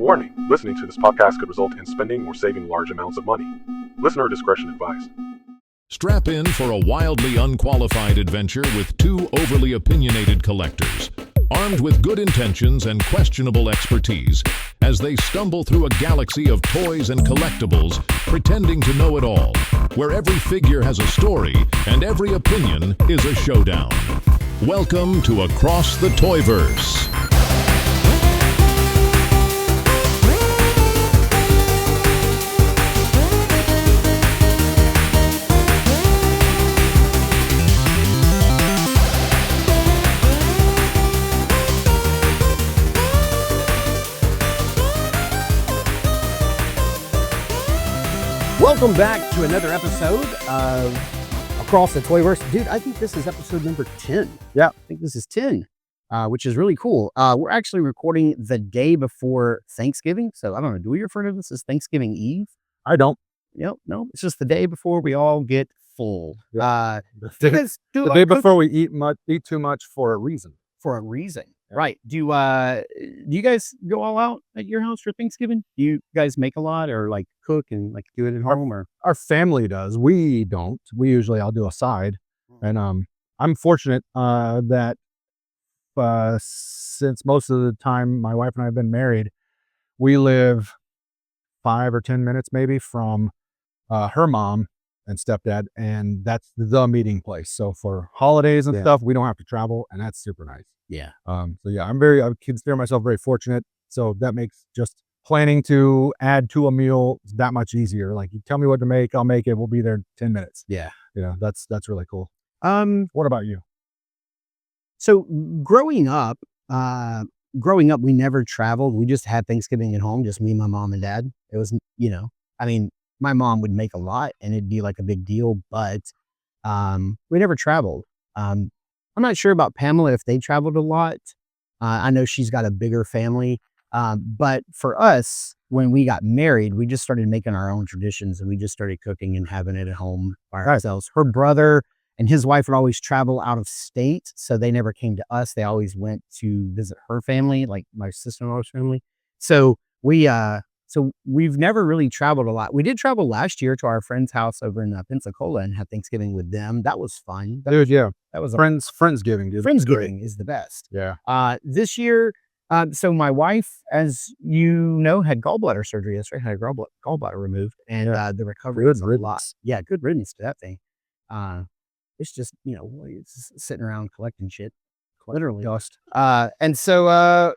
Warning, listening to this podcast could result in spending or saving large amounts of money. Listener discretion advised. Strap in for a wildly unqualified adventure with two overly opinionated collectors, armed with good intentions and questionable expertise, as they stumble through a galaxy of toys and collectibles, pretending to know it all, where every figure has a story and every opinion is a showdown. Welcome to Across the Toyverse. Welcome back to another episode of Across the Toyverse. Dude, I think this is episode number 10. Yeah, I think this is 10, which is really cool. We're actually recording the day before Thanksgiving. So I don't know, do we refer to this as Thanksgiving Eve? I don't. No, it's just the day before we all get full. The day before we eat too much for a reason. For a reason. Right. Do you guys go all out at your house for Thanksgiving? Do you guys make a lot or like cook and like do it at home? Or Our family does. We don't. I'll do a side. And I'm fortunate that since most of the time my wife and I have been married, we live 5 or 10 minutes maybe from her mom and stepdad, and that's the meeting place. So for holidays and stuff, we don't have to travel, and that's super nice. yeah. I consider myself very fortunate. So that makes just planning to add to a meal that much easier. Like, you tell me what to make, I'll make it. We'll be there in 10 minutes. Yeah. That's really cool. What about you? So growing up, we never traveled. We just had Thanksgiving at home, just me, my mom and dad. It was, my mom would make a lot and it'd be like a big deal, but we never traveled. I'm not sure about Pamela if they traveled a lot. I know she's got a bigger family. But for us, when we got married, we just started making our own traditions and we just started cooking and having it at home by ourselves. Her brother and his wife would always travel out of state. So they never came to us. They always went to visit her family, like my sister-in-law's family. So we've never really traveled a lot. We did travel last year to our friend's house over in Pensacola and had Thanksgiving with them. That was fun. That was Friendsgiving, dude. Friendsgiving is the best. Yeah. This year, so my wife, as you know, had gallbladder surgery yesterday, had a gallbladder removed, and the recovery was a lot. Yeah, good riddance to that thing. It's just, it's sitting around collecting shit, literally. Dust. And so,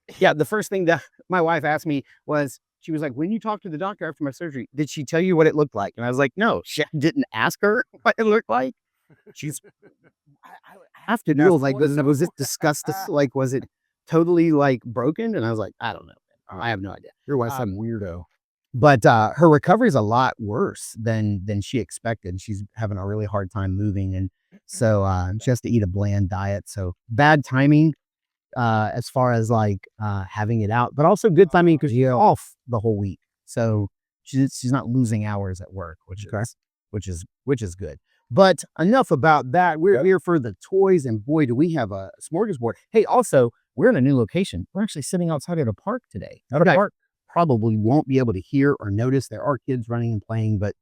the first thing that my wife asked me was, she was like, when you talked to the doctor after my surgery, did she tell you what it looked like? And I was like, no, she didn't ask her what it looked like. I have to know, like, was it disgusting? Like, was it totally like broken? And I was like, I don't know. I have no idea. Your wife's some weirdo. But her recovery is a lot worse than she expected. She's having a really hard time moving. And so she has to eat a bland diet. So bad timing as far as like having it out, but also good timing because you're off the whole week. So she's not losing hours at work, which is good. But enough about that. We're here for the toys, and boy, do we have a smorgasbord. Hey, also, we're in a new location. We're actually sitting outside at a park today. At a park. Probably won't be able to hear or notice. There are kids running and playing, but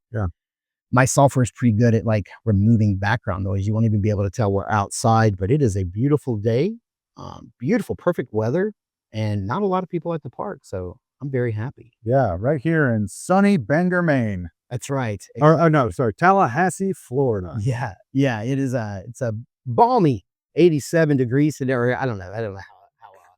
my software is pretty good at like removing background noise. You won't even be able to tell we're outside, but it is a beautiful day. Beautiful, perfect weather, and not a lot of people at the park. So I'm very happy. Yeah, right here in sunny Bangor, Maine. That's right. Tallahassee, Florida. Yeah. It is it's a balmy 87 degrees today. I don't know how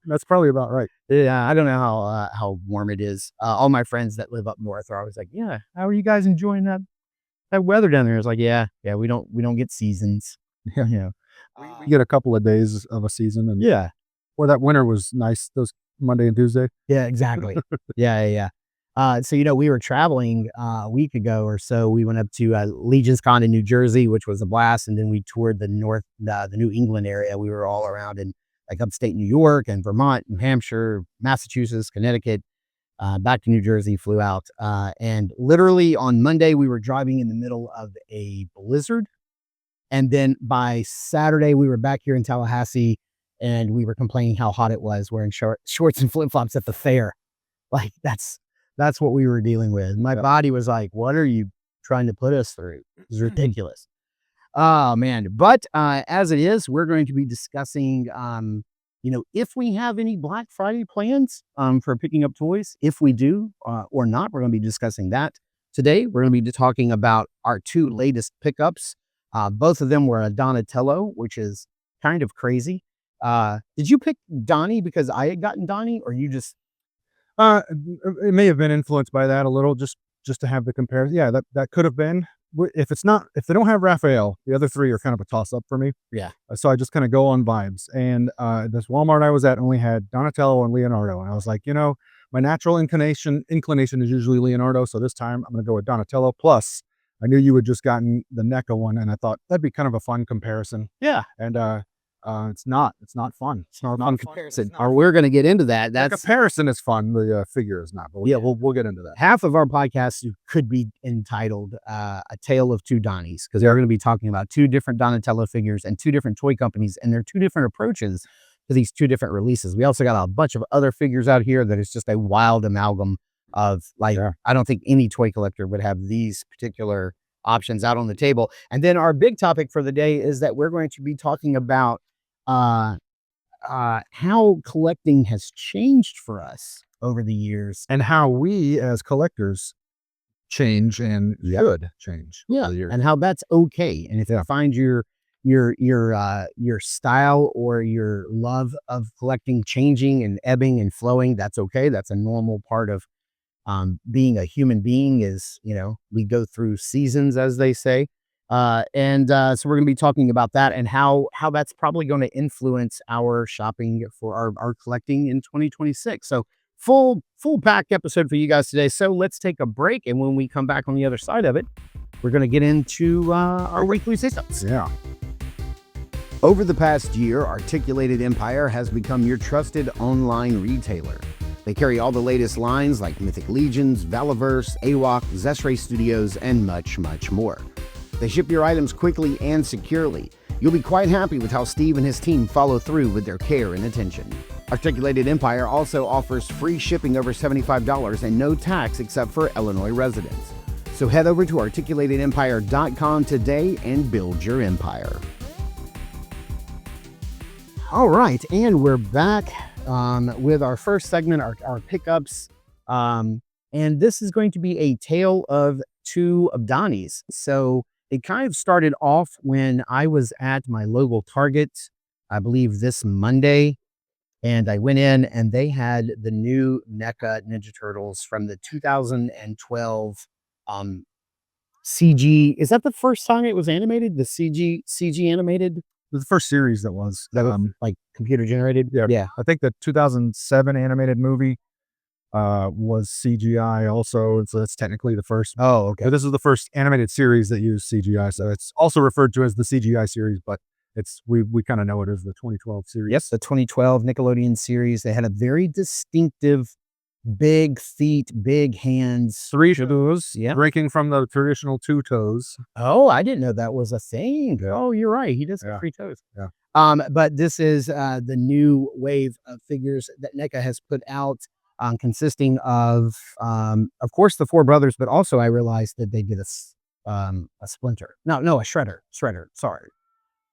That's probably about right. Yeah, I don't know how warm it is. All my friends that live up north are always like, yeah, how are you guys enjoying that weather down there? It's like, yeah, we don't get seasons. Yeah. We get a couple of days of a season, and that winter was nice. Those Monday and Tuesday. Yeah, exactly. Yeah. So we were traveling a week ago or so. We went up to Legion's Con in New Jersey, which was a blast, and then we toured the New England area. We were all around in like upstate New York and Vermont, New Hampshire, Massachusetts, Connecticut, back to New Jersey. Flew out, and literally on Monday we were driving in the middle of a blizzard. And then by Saturday, we were back here in Tallahassee and we were complaining how hot it was wearing shorts and flip-flops at the fair. Like that's what we were dealing with. My body was like, what are you trying to put us through? It's ridiculous. Oh man. But as it is, we're going to be discussing if we have any Black Friday plans for picking up toys. If we do or not, we're going to be discussing that. Today, we're going to be talking about our 2 latest pickups. Both of them were a Donatello, which is kind of crazy. Did you pick Donnie because I had gotten Donnie, or you just? It may have been influenced by that a little, just to have the comparison. Yeah, that could have been. If they don't have Raphael, the other 3 are kind of a toss up for me. Yeah. So I just kind of go on vibes. And this Walmart I was at only had Donatello and Leonardo, and I was like, my natural inclination is usually Leonardo, so this time I'm going to go with Donatello. Plus, I knew you had just gotten the NECA one, and I thought that'd be kind of a fun comparison. Yeah. And it's not fun. It's not a fun comparison. Or we're going to get into that. The comparison is fun. The figure is not. But we'll get into that. Half of our podcast could be entitled "A Tale of 2 Donnies" because we're going to be talking about 2 different Donatello figures and 2 different toy companies and their 2 different approaches to these 2 different releases. We also got a bunch of other figures out here that is just a wild amalgam of I don't think any toy collector would have these particular options out on the table. And then our big topic for the day is that we're going to be talking about how collecting has changed for us over the years, and how we as collectors change and should change. Yeah, and how that's okay. And if you find your style or your love of collecting changing and ebbing and flowing, that's okay. That's a normal part of being a human being. Is we go through seasons, as they say. So we're going to be talking about that and how that's probably going to influence our shopping for our collecting in 2026. So full pack episode for you guys today. So let's take a break. And when we come back on the other side of it, we're going to get into our weekly systems. Yeah. Over the past year, Articulated Empire has become your trusted online retailer. They carry all the latest lines like Mythic Legions, Valaverse, AWOC, Zesray Studios, and much, much more. They ship your items quickly and securely. You'll be quite happy with how Steve and his team follow through with their care and attention. Articulated Empire also offers free shipping over $75 and no tax except for Illinois residents. So head over to articulatedempire.com today and build your empire. All right, and we're back with our first segment, our pickups. And this is going to be a tale of 2 of Donnies. So it kind of started off when I was at my local Target, I believe this Monday, and I went in and they had the new NECA Ninja Turtles from the 2012 CG. Is that the first time it was animated? The CG animated? It was the first series that was like computer generated. Yeah. I think the 2007 animated movie was CGI also. So that's technically the first. Oh, okay. But this is the first animated series that used CGI. So it's also referred to as the CGI series, but we kind of know it as the 2012 series. Yes, the 2012 Nickelodeon series. They had a very distinctive big feet, big hands. 3 toes, Yeah. breaking from the traditional 2 toes. Oh, I didn't know that was a thing. Yeah. Oh, you're right. He does have 3 toes. Yeah. But this is the new wave of figures that NECA has put out, consisting of course, the 4 brothers, but also I realized that they did a Splinter. No, a Shredder. Sorry.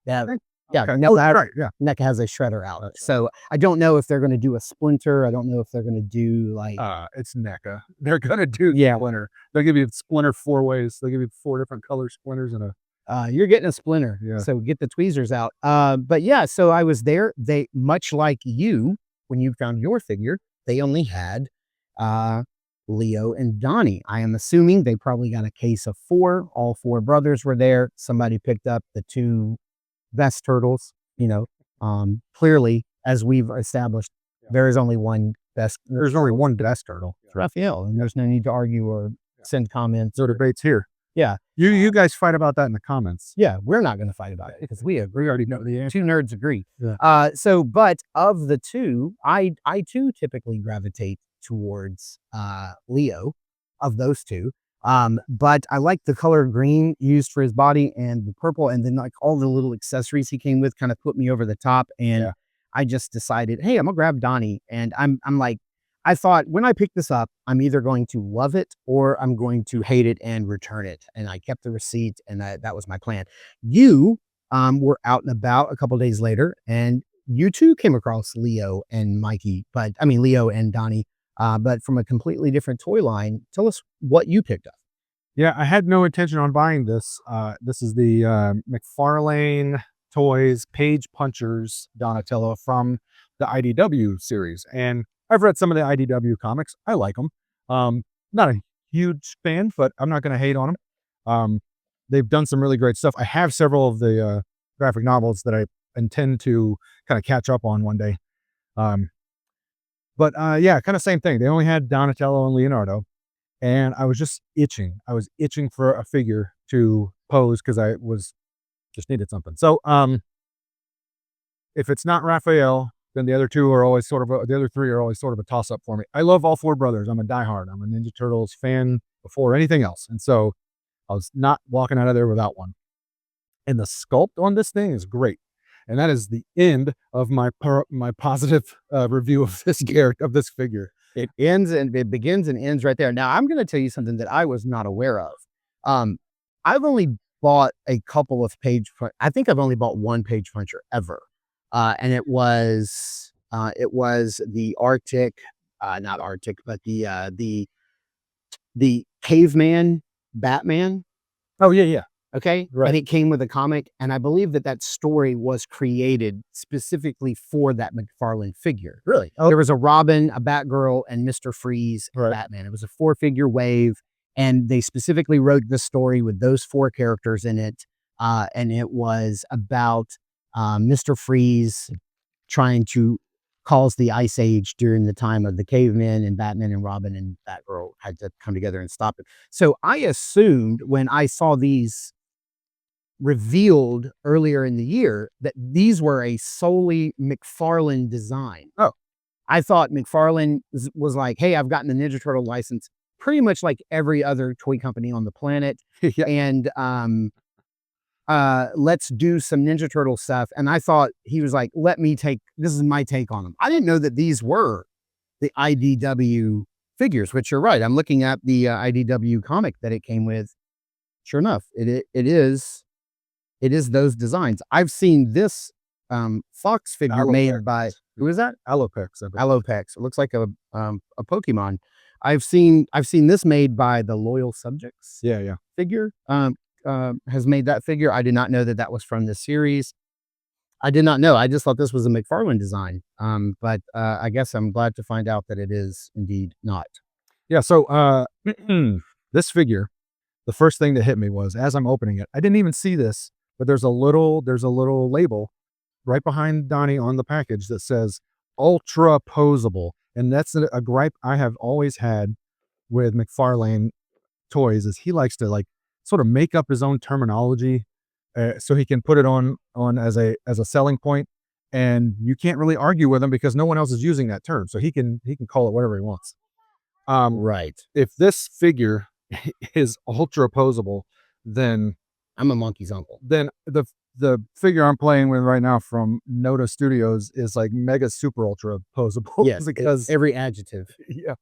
Yeah. Yeah. Okay. No, right. Yeah. NECA has a Shredder out. So I don't know if they're going to do a Splinter. I don't know if they're going to do like. It's NECA. They're going to do Splinter. They'll give you Splinter 4 ways. They'll give you 4 different color Splinters and a. You're getting a Splinter. Yeah. So get the tweezers out. But yeah, so I was there. They, much like you, when you found your figure, they only had Leo and Donnie. I am assuming they probably got a case of 4. All 4 brothers were there. Somebody picked up the 2 best turtles. Clearly, as we've established, there is only one best. There's only one best turtle. It's Raphael, and there's no need to argue or send comments. No debates here. Yeah. You guys fight about that in the comments. Yeah, we're not going to fight about it because we agree. We already know the answer. 2 nerds agree. Yeah. But of the 2, I too typically gravitate towards Leo of those 2. But I like the color green used for his body and the purple, and then like all the little accessories he came with kind of put me over the top. And I just decided, hey, I'm gonna grab Donnie. And I'm like, I thought when I picked this up, I'm either going to love it or I'm going to hate it and return it. And I kept the receipt, and that was my plan. You were out and about a couple days later, and you too came across Leo and Mikey, but I mean Leo and Donnie, but from a completely different toy line. Tell us what you picked up. Yeah, I had no intention on buying this. This is the McFarlane Toys Page Punchers Donatello from the IDW series. And I've read some of the IDW comics. I like them. Not a huge fan, but I'm not going to hate on them. They've done some really great stuff. I have several of the graphic novels that I intend to kind of catch up on one day. But yeah, kind of same thing. They only had Donatello and Leonardo. And I was just itching. I was itching for a figure to pose because I was just needed something. So if it's not Raphael, then the other two are always sort of the other three are always sort of a toss up for me. I love all four brothers. I'm a diehard. I'm a Ninja Turtles fan before anything else, and so I was not walking out of there without one. And the sculpt on this thing is great. And that is the end of my positive review of this figure. It begins and ends right there. Now, I'm going to tell you something that I was not aware of. I've only bought a couple of I think I've only bought one Page Puncher ever. And it was the Arctic, not Arctic, but the caveman Batman. Oh yeah. Okay. Right. And it came with a comic. And I believe that story was created specifically for that McFarlane figure. Really? Oh. There was a Robin, a Batgirl, and Mr. Freeze, right. Batman. It was a 4-figure wave. And they specifically wrote the story with those 4 characters in it. And it was about Mr. Freeze trying to cause the Ice Age during the time of the cavemen, and Batman and Robin and Batgirl had to come together and stop it. So I assumed when I saw these revealed earlier in the year that these were a solely McFarlane design. Oh. I thought McFarlane was like, hey, I've gotten the Ninja Turtle license pretty much like every other toy company on the planet. Yeah. And let's do some Ninja Turtle stuff. And I thought he was like, this is my take on them. I didn't know that these were the IDW figures, which you're right. I'm looking at the IDW comic that it came with. Sure enough, it is those designs. I've seen this Fox figure made by, who is that? Alopex. Alopex. It looks like a Pokemon. I've seen this made by the Loyal Subjects. Yeah. Figure. Has made that figure. I did not know that was from this series. I did not know. I just thought this was a McFarlane design. But I guess I'm glad to find out that it is indeed not. Yeah. So this figure, the first thing that hit me was as I'm opening it, I didn't even see this, but there's a little label right behind Donnie on the package that says ultra posable. And that's a gripe I have always had with McFarlane toys is he likes to like sort of make up his own terminology so he can put it on as a selling point, and you can't really argue with him because no one else is using that term, so he can call it whatever he wants. Right. If this figure is ultra posable, then I'm a monkey's uncle. Then the figure I'm playing with right now from Noda Studios is like mega super ultra posable. Yes, because every adjective. Yeah.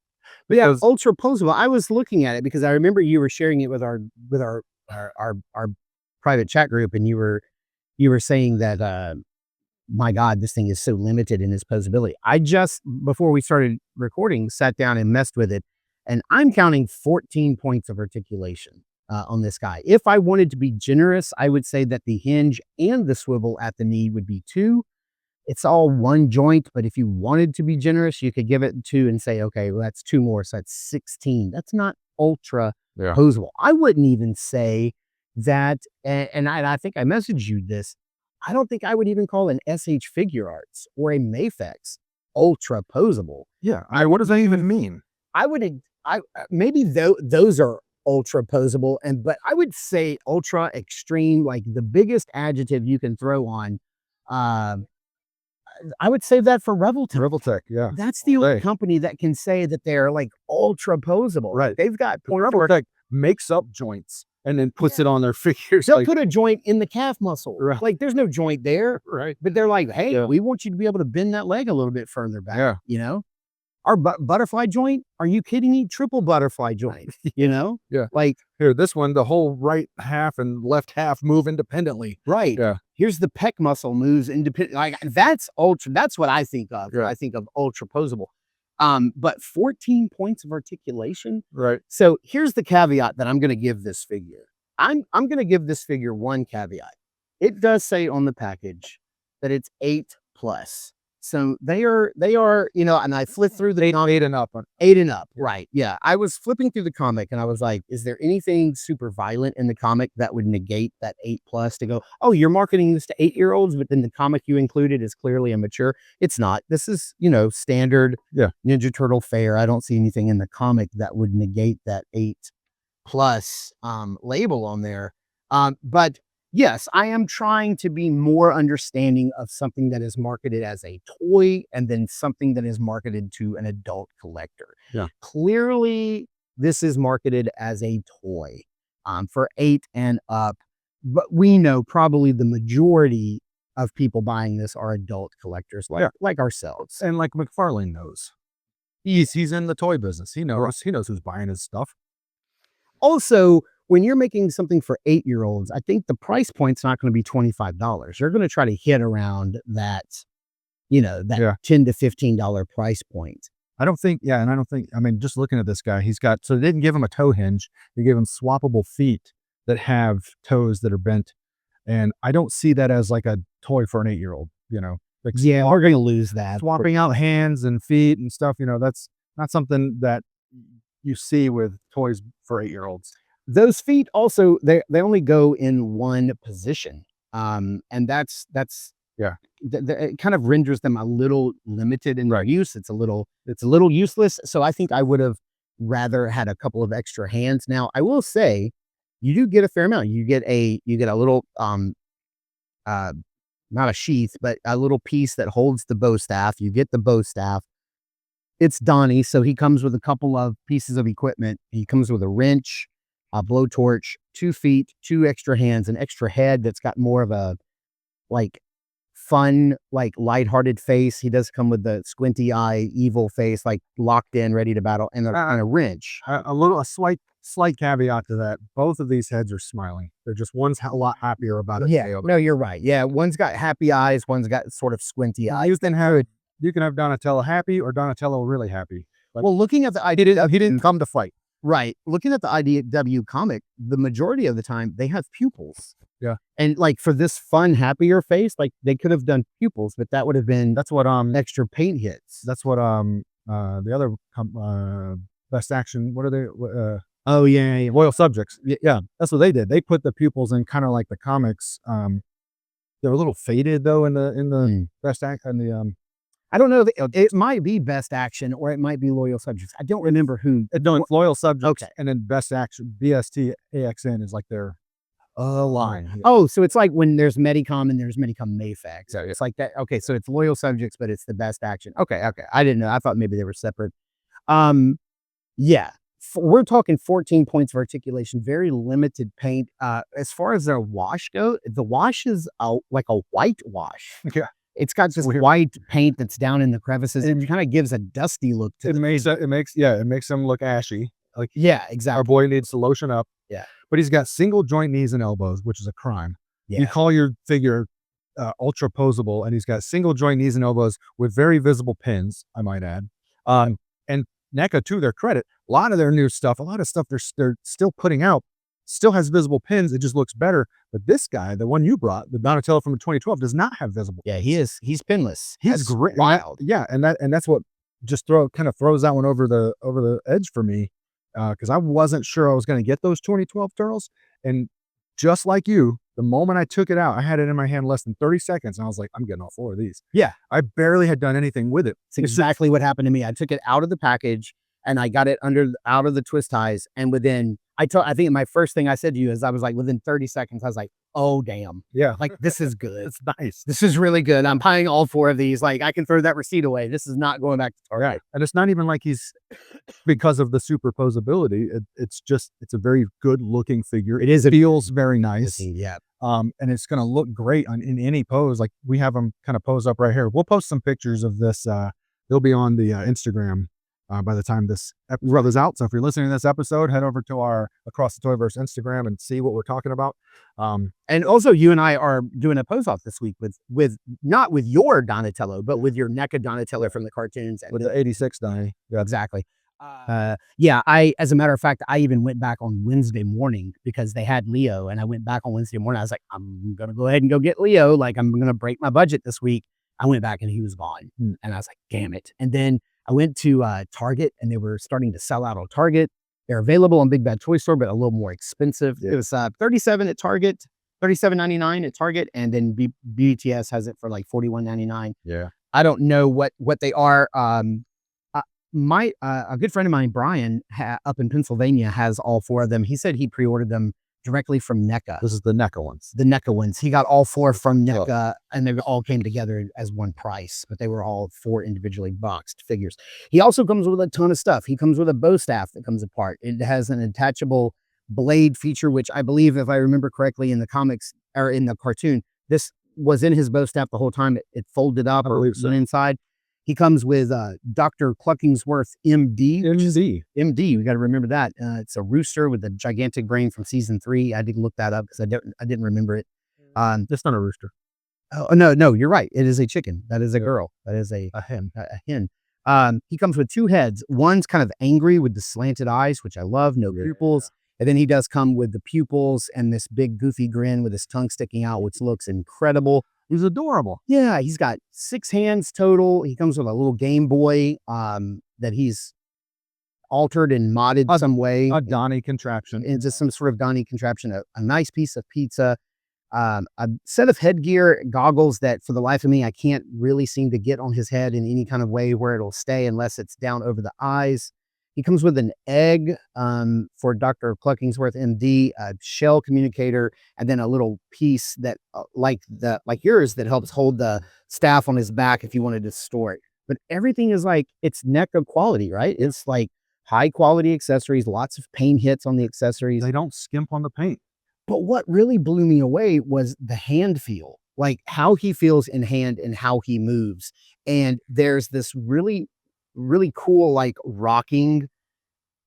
But yeah, ultra posable. I was looking at it because I remember you were sharing it with our private chat group, and you were saying that my God, this thing is so limited in its posability. I just before we started recording sat down and messed with it, and I'm counting 14 points of articulation on this guy. If I wanted to be generous, I would say that the hinge and the swivel at the knee would be 2. It's all one joint, but if you wanted to be generous, you could give it 2 and say, okay, well, that's 2 more. So that's 16. That's not ultra posable. I wouldn't even say that, and I think I messaged you this. I don't think I would even call an SH Figure Arts or a Mafex ultra posable. Yeah. What does that even mean? Maybe those are ultra posable, but I would say ultra extreme, like the biggest adjective you can throw on. I would save that for Revoltech. Revoltech, yeah. That's the only company that can say that they're like ultra posable. Right. They've got Revoltech makes up joints and then puts it on their figures. They'll put a joint in the calf muscle. Right. Like there's no joint there. Right. But they're like, hey, we want you to be able to bend that leg a little bit further back. Yeah. You know? our butterfly joint, are you kidding me? Triple butterfly joint, you know? Yeah. Like, Here, this one, the whole right half and left half move independently. right. Yeah. Here's the pec muscle moves independent. Like that's ultra. That's what I think of. Yeah. I think of ultra posable. But 14 points of articulation. Right. So here's the caveat that I'm going to give this figure. I'm going to give this figure one caveat. It does say on the package that it's 8+. So they are, you know, and I flipped through the 8 and up. 8 and up. Right. Yeah. I was flipping through the comic and I was like, is there anything super violent in the comic that would negate that 8+ to go, oh, you're marketing this to 8-year-olds, but then the comic you included is clearly immature. It's not. This is, you know, standard Ninja Turtle fare. I don't see anything in the comic that would negate that 8+ label on there. But yes, I am trying to be more understanding of something that is marketed as a toy and then something that is marketed to an adult collector. Yeah. Clearly, this is marketed as a toy for 8 and up, but we know probably the majority of people buying this are adult collectors like ourselves. And like McFarlane knows. He's in the toy business. He knows who's buying his stuff. Also, when you're making something for 8-year-olds, I think the price point's not going to be $25. They're going to try to hit around that, you know, that $10 to $15 price point. I don't think, I mean, just looking at this guy, so they didn't give him a toe hinge. They gave him swappable feet that have toes that are bent. And I don't see that as like a toy for an 8-year-old, you know. Like we're going to lose that. Swapping out hands and feet and stuff, you know, that's not something that you see with toys for 8-year-olds. Those feet also, they only go in one position. And that's it kind of renders them a little limited in their use. It's a little useless. So I think I would have rather had a couple of extra hands. Now I will say you do get a fair amount. You get a little, not a sheath, but a little piece that holds the bow staff. You get the bow staff. It's Donnie. So he comes with a couple of pieces of equipment. He comes with a wrench, a blowtorch, 2 feet, 2 extra hands, an extra head that's got more of a like fun, like lighthearted face. He does come with the squinty eye, evil face, like locked in, ready to battle, and a wrench. A slight caveat to that. Both of these heads are smiling. They're just, one's a lot happier about it. Yeah, no, you're right. Yeah, one's got happy eyes, one's got sort of squinty eyes. You can have Donatello happy or Donatello really happy. Well, looking at the he didn't come to fight. Right. Looking at the IDW comic, the majority of the time they have pupils. Yeah. And like for this fun, happier face, like they could have done pupils, but that would have been extra paint hits. That's what the other Best Action, what are they? Loyal Subjects. Yeah, that's what they did. They put the pupils in kind of like the comics. They're a little faded though in the Best Action and the I don't know. It might be Best Action or it might be Loyal Subjects. I don't remember who. No, it's Loyal Subjects. Okay. And then Best Action, BST AXN is like their line. Yeah. Oh, so it's like when there's Medicom and there's Medicom Mayfax. Yeah. It's like that. Okay, so it's Loyal Subjects, but it's the Best Action. Okay. I didn't know. I thought maybe they were separate. Yeah. We're talking 14 points of articulation, very limited paint. As far as their wash go, the wash is like a white wash. Yeah. It's got this white paint that's down in the crevices. It kind of gives a dusty look to it. It makes them look ashy. Like, yeah, exactly. Our boy needs to lotion up. Yeah. But he's got single joint knees and elbows, which is a crime. Yeah. You call your figure ultra posable, and he's got single joint knees and elbows with very visible pins, I might add. And NECA, to their credit, a lot of their new stuff, a lot of stuff they're still putting out, still has visible pins. It just looks better. But this guy, the one you brought, the Donatello from 2012, does not have visible. Yeah, he's pinless. He's great. Wild. Yeah, and that's what just throws that one over the edge for me, because I wasn't sure I was going to get those 2012 turtles. And just like you, the moment I took it out, I had it in my hand less than 30 seconds, and I was like, I'm getting all 4 of these. Yeah, I barely had done anything with it. It's exactly what happened to me. I took it out of the package and I got it out of the twist ties, and within I think my first thing I said to you is I was like, within 30 seconds, I was like, oh, damn. Yeah. Like, this is good. It's nice. This is really good. I'm buying all 4 of these. Like, I can throw that receipt away. This is not going back to Target. Right. And it's not even like he's, because of the superposability, it's a very good looking figure. It is. It feels very nice. Yeah. And it's going to look great in any pose. Like, we have them kind of pose up right here. We'll post some pictures of this. They'll be on the Instagram by the time this episode is out. So if you're listening to this episode, head over to our Across the Toyverse Instagram and see what we're talking about. And also, you and I are doing a post off this week with not with your Donatello, but with your NECA Donatello from the cartoons. With the 86 Donnie. Yeah, exactly. Yeah, as a matter of fact, I even went back on Wednesday morning because they had Leo, and I went back on Wednesday morning. I was like, I'm going to go ahead and go get Leo. Like, I'm going to break my budget this week. I went back and he was gone. And I was like, damn it. And then I went to Target, and they were starting to sell out on Target. They're available on Big Bad Toy Store, but a little more expensive. Yeah. It was $37 at Target, $37.99 at Target, and then BTS has it for like $41.99. Yeah, I don't know what they are. A good friend of mine, Brian, up in Pennsylvania, has all 4 of them. He said he pre-ordered them directly from NECA. This is the NECA ones. The NECA ones. He got all 4 from NECA, and they all came together as one price, but they were all 4 individually boxed figures. He also comes with a ton of stuff. He comes with a bow staff that comes apart. It has an attachable blade feature, which I believe, if I remember correctly, in the comics or in the cartoon, this was in his bow staff the whole time. It folded up or went inside. He comes with Dr. Cluckingsworth, MD. MD. We got to remember that. It's a rooster with a gigantic brain from season 3. I didn't look that up because I didn't remember it. That's not a rooster. Oh no, you're right. It is a chicken. That is a girl. That is a hen. A hen. He comes with 2 heads. One's kind of angry with the slanted eyes, which I love. No pupils. And then he does come with the pupils and this big goofy grin with his tongue sticking out, which looks incredible. He's adorable. Yeah, he's got 6 hands total. He comes with a little Game Boy that he's altered and modded some way. A Donnie contraption. It's just some sort of Donnie contraption. A nice piece of pizza. A set of headgear goggles that, for the life of me, I can't really seem to get on his head in any kind of way where it'll stay unless it's down over the eyes. He comes with an egg for Dr. Cluckingsworth, MD, a shell communicator, and then a little piece that, like yours, that helps hold the staff on his back if you wanted to store it. But everything is like, it's NECA quality, right? It's like high quality accessories, lots of paint hits on the accessories. They don't skimp on the paint. But what really blew me away was the hand feel, like how he feels in hand and how he moves. And there's this really cool, like, rocking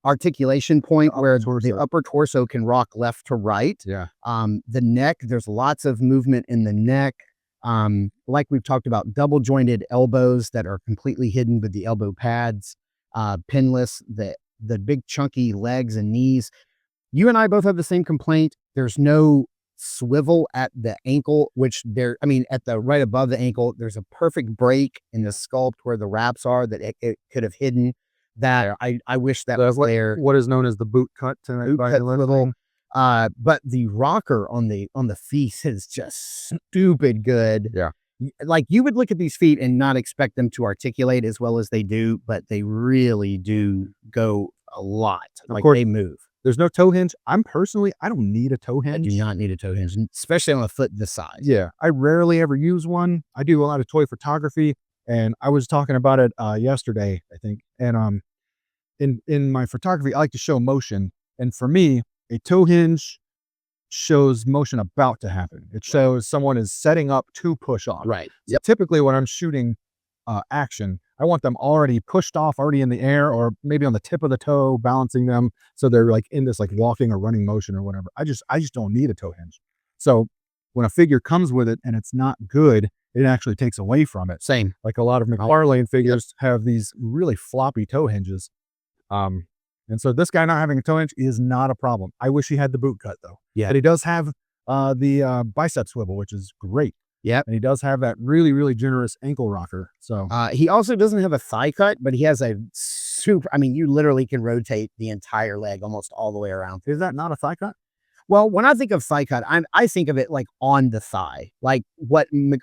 articulation point where the upper torso can rock left to right. Yeah. The neck, there's lots of movement in the neck. Like we've talked about, double jointed elbows that are completely hidden with the elbow pads, pinless, the big chunky legs and knees. You and I both have the same complaint. There's no swivel at the ankle, at the right above the ankle, there's a perfect break in the sculpt where the wraps are that it could have hidden. That I wish that was there. What is known as the boot cut. But the rocker on the feet is just stupid good. Yeah. Like, you would look at these feet and not expect them to articulate as well as they do, but they really do go a lot. Like, they move. There's no toe hinge. I don't need a toe hinge. I do not need a toe hinge, especially on a foot this size. Yeah. I rarely ever use one. I do a lot of toy photography, and I was talking about it yesterday, I think. And in my photography, I like to show motion. And for me, a toe hinge shows motion about to happen. It shows someone is setting up to push off. Right. So typically when I'm shooting action, I want them already pushed off, already in the air, or maybe on the tip of the toe, balancing them so they're like in this like walking or running motion or whatever. I just don't need a toe hinge. So when a figure comes with it and it's not good, it actually takes away from it. Same. Like a lot of McFarlane figures have these really floppy toe hinges. And so this guy not having a toe hinge is not a problem. I wish he had the boot cut though. Yeah. But he does have the bicep swivel, which is great. Yeah. And he does have that really, really generous ankle rocker. So he also doesn't have a thigh cut, but he has a you literally can rotate the entire leg almost all the way around. Is that not a thigh cut? Well, when I think of thigh cut, I think of it like on the thigh, like what like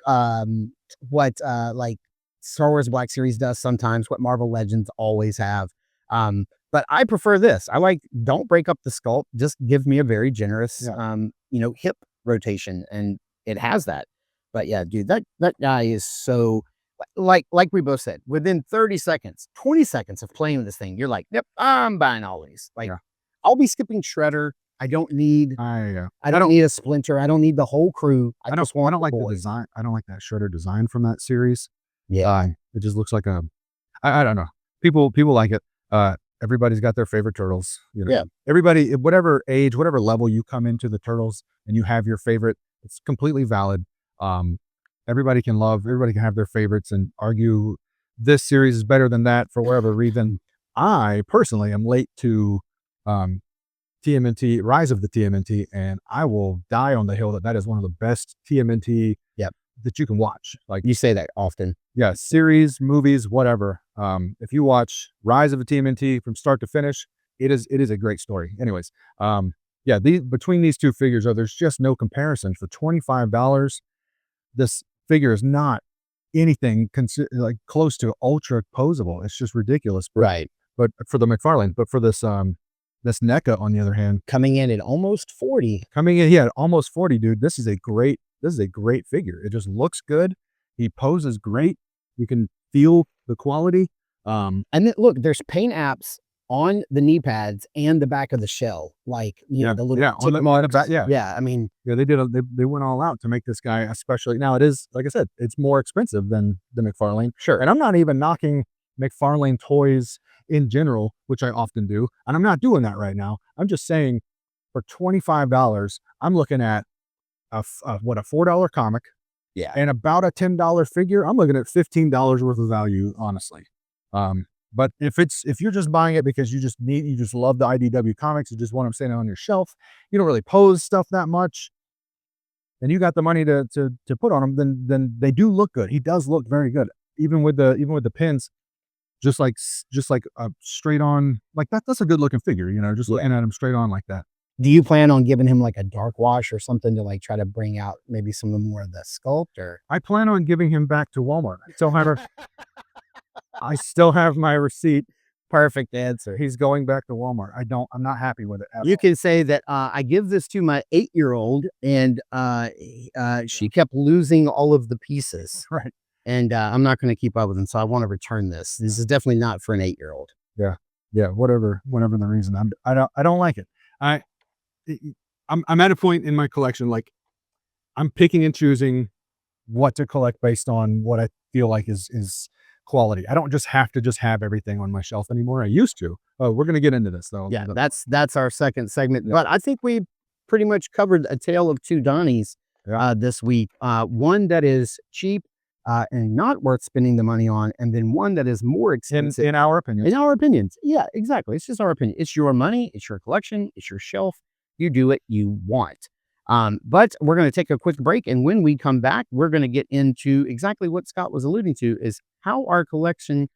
Star Wars Black Series does sometimes, what Marvel Legends always have. But I prefer this. Don't break up the sculpt. Just give me a very generous, hip rotation, and it has that. But yeah, dude, that guy is so, like we both said, within 30 seconds, 20 seconds of playing with this thing, you're like, yep, I'm buying all these. Like, I'll be skipping Shredder. I don't need a Splinter. I don't need the whole crew. I don't like the design. I don't like that Shredder design from that series. Yeah. It just looks like I don't know. people like it. Everybody's got their favorite turtles. Yeah. Everybody, whatever age, whatever level you come into the turtles, and you have your favorite, it's completely valid. Everybody can have their favorites and argue this series is better than that for whatever reason. I personally am late to TMNT, Rise of the TMNT, and I will die on the hill that is one of the best TMNT that you can watch. Like, You say that often. yeah, series, movies, whatever. If you watch Rise of the TMNT from start to finish, it is a great story. Anyways, between these two figures, there's just no comparison. For $25, this figure is not anything like close to ultra posable. It's just ridiculous. Right. But for the McFarlane, but for this NECA, on the other hand, Coming in at almost 40. almost 40, dude. This is a great figure. It just looks good. He poses great. You can feel the quality. And then look, there's paint apps on the knee pads and the back of the shell. Like, the little on the back, I mean, they went all out to make this guy, especially now. It is, like I said, it's more expensive than the McFarlane. Sure. And I'm not even knocking McFarlane toys in general, which I often do, and I'm not doing that right now. I'm just saying, for $25, I'm looking at a $4 comic, and about a $10 figure. I'm looking at $15 worth of value, honestly. But if you're just buying it because you just love the IDW comics, you just want them sitting on your shelf, you don't really pose stuff that much, and you got the money to put on them, then they do look good. He does look very good, even with the pins. Just like a straight on, like that's a good looking figure, just looking at him straight on like that. do you plan on giving him like a dark wash or something to like try to bring out maybe some more of the sculpt? Or I plan on giving him back to Walmart. I still have my receipt. Perfect answer. He's going back to Walmart. I'm not happy with it at You all. can say that I give this to my 8-year-old, and she kept losing all of the pieces. Right. And I'm not going to keep up with them, so I want to return this. This is definitely not for an 8-year-old. Yeah, whatever the reason. I don't like it. I'm at a point in my collection, like, I'm picking and choosing what to collect based on what I feel like is quality. I don't just have to have everything on my shelf anymore. I used to. Oh, we're going to get into this though. Yeah, that's our second segment. But I think we pretty much covered a tale of two Donnies this week. One that is cheap and not worth spending the money on, and then one that is more expensive. In our opinion. In our opinions. Yeah, exactly. It's just our opinion. It's your money. It's your collection. It's your shelf. You do what you want. But we're going to take a quick break. And when we come back, we're going to get into exactly what Scott was alluding to, is how our collecting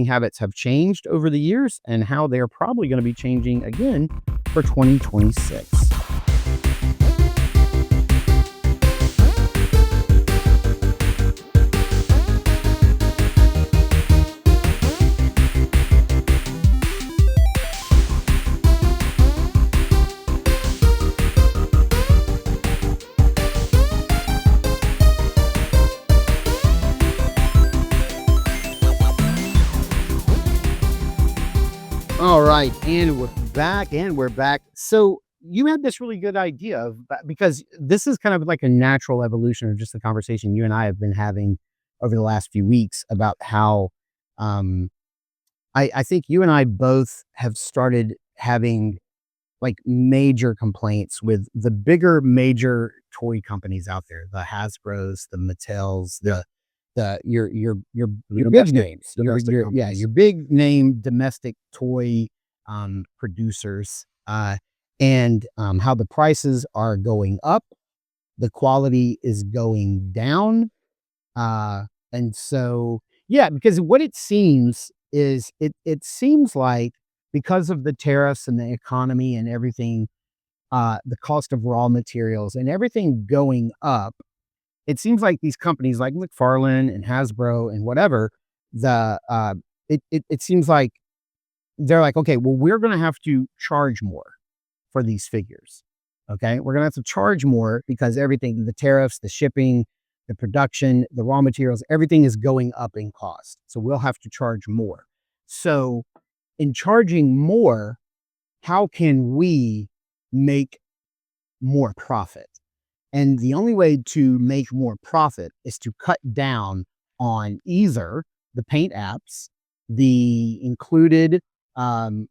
habits have changed over the years, and how they're probably going to be changing again for 2026. All right, and we're back. So you had this really good idea of, because this is kind of like a natural evolution of just the conversation you and I have been having over the last few weeks about how I think you and I both have started having like major complaints with the bigger major toy companies out there, the Hasbros, the Mattels, your big names, your big name domestic toy producers, and how the prices are going up, the quality is going down, and so because what it seems is it seems like, because of the tariffs and the economy and everything, the cost of raw materials and everything going up, it seems like these companies like McFarlane and Hasbro and whatever, it seems like they're like, okay, well, we're going to have to charge more for these figures. Okay. We're going to have to charge more because everything, the tariffs, the shipping, the production, the raw materials, everything is going up in cost. So we'll have to charge more. So in charging more, how can we make more profit? And the only way to make more profit is to cut down on either the paint apps, the included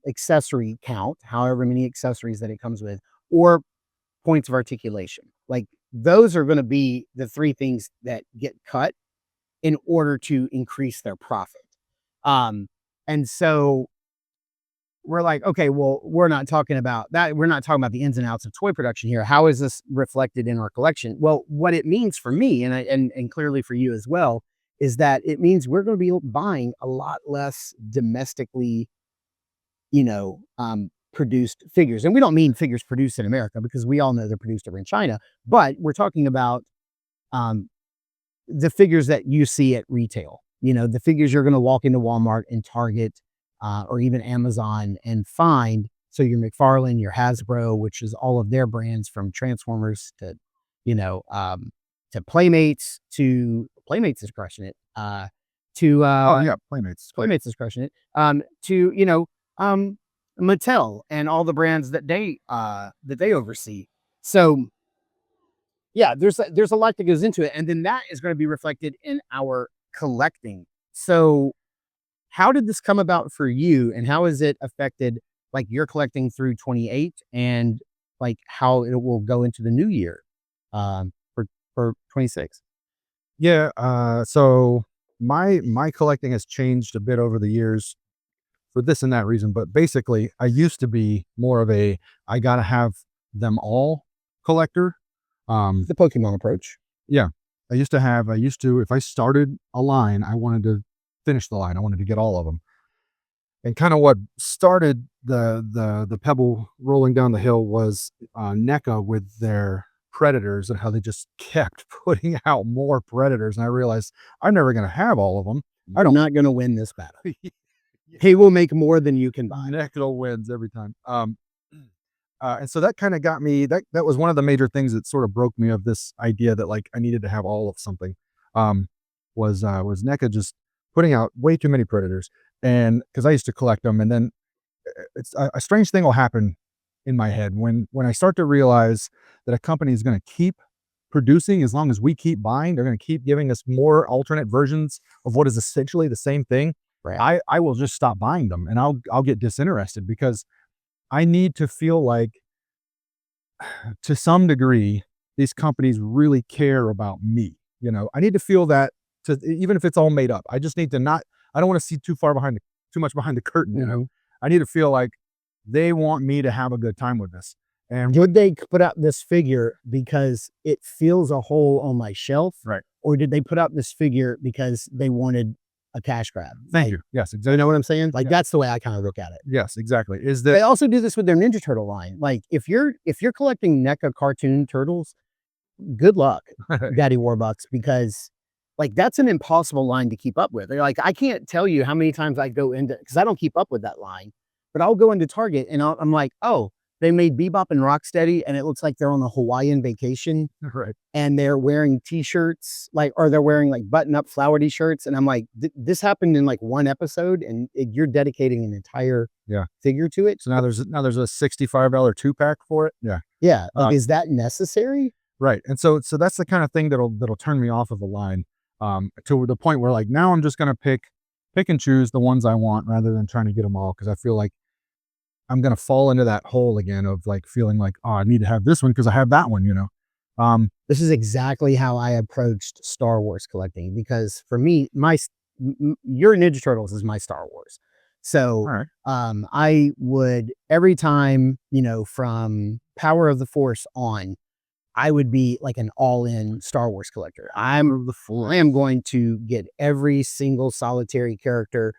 accessory count, however many accessories that it comes with, or points of articulation. Like those are going to be the three things that get cut in order to increase their profit. And so we're like, okay, well, we're not talking about that. We're not talking about the ins and outs of toy production here. How is this reflected in our collection? Well, what it means for me, and clearly for you as well, is that it means we're going to be buying a lot less domestically, produced figures. And we don't mean figures produced in America, because we all know they're produced over in China. But we're talking about the figures that you see at retail. The figures you're going to walk into Walmart and Target, or even Amazon and find. So your McFarlane, your Hasbro, which is all of their brands, from Transformers to, to Playmates. Playmates is crushing it. Playmates is crushing it. To Mattel and all the brands that they oversee. So yeah, there's a lot that goes into it, and then that is going to be reflected in our collecting. So how did this come about for you, and how has it affected like your collecting through 28, and like how it will go into the new year for 26? Yeah. So my collecting has changed a bit over the years for this and that reason. But basically, I used to be more of a I gotta have them all collector. The Pokemon approach. Yeah. I used to, if I started a line, I wanted to finish the line. I wanted to get all of them. And kind of what started the pebble rolling down the hill was NECA with their Predators, and how they just kept putting out more Predators. And I realized I'm never going to have all of them. I'm not going to win this battle. He will make more than you can buy. NECA wins every time. And so that kind of got me, that was one of the major things that sort of broke me of this idea that like I needed to have all of something, was NECA just putting out way too many Predators. And because I used to collect them, and then it's a strange thing will happen in my head when I start to realize that a company is going to keep producing as long as we keep buying. They're going to keep giving us more alternate versions of what is essentially the same thing. Right. I will just stop buying them, and I'll get disinterested, because I need to feel like, to some degree, these companies really care about me. I need to feel that, even if it's all made up. I just need to I don't want to see too much behind the curtain. I need to feel like they want me to have a good time with this. And would they put out this figure because it fills a hole on my shelf? Right. Or did they put out this figure because they wanted a cash grab? Thank you. Yes, exactly. You know what I'm saying? Like, Yeah. That's the way I kind of look at it. Yes, exactly. Is They that also do this with their Ninja Turtle line. Like, if you're collecting NECA cartoon turtles, good luck, Daddy Warbucks, because like that's an impossible line to keep up with. They're like, I can't tell you how many times I go into, because I don't keep up with that line, but I'll go into Target and I'm like, oh, they made Bebop and Rocksteady, and it looks like they're on a Hawaiian vacation, right? and they're wearing t-shirts, or they're wearing like button-up flower t-shirts, and I'm like, this happened in like one episode, and you're dedicating an entire figure to it. So now there's a $65 2-pack for it. Yeah. Yeah. Is that necessary? Right. And so that's the kind of thing that'll turn me off of a line, to the point where like now I'm just going to pick and choose the ones I want rather than trying to get them all, because I feel like I'm going to fall into that hole again of like feeling like, oh, I need to have this one because I have that one, This is exactly how I approached Star Wars collecting, because for me, your Ninja Turtles is my Star Wars. So All right. I would, every time, from Power of the Force on, I would be like an all-in Star Wars collector. I am going to get every single solitary character,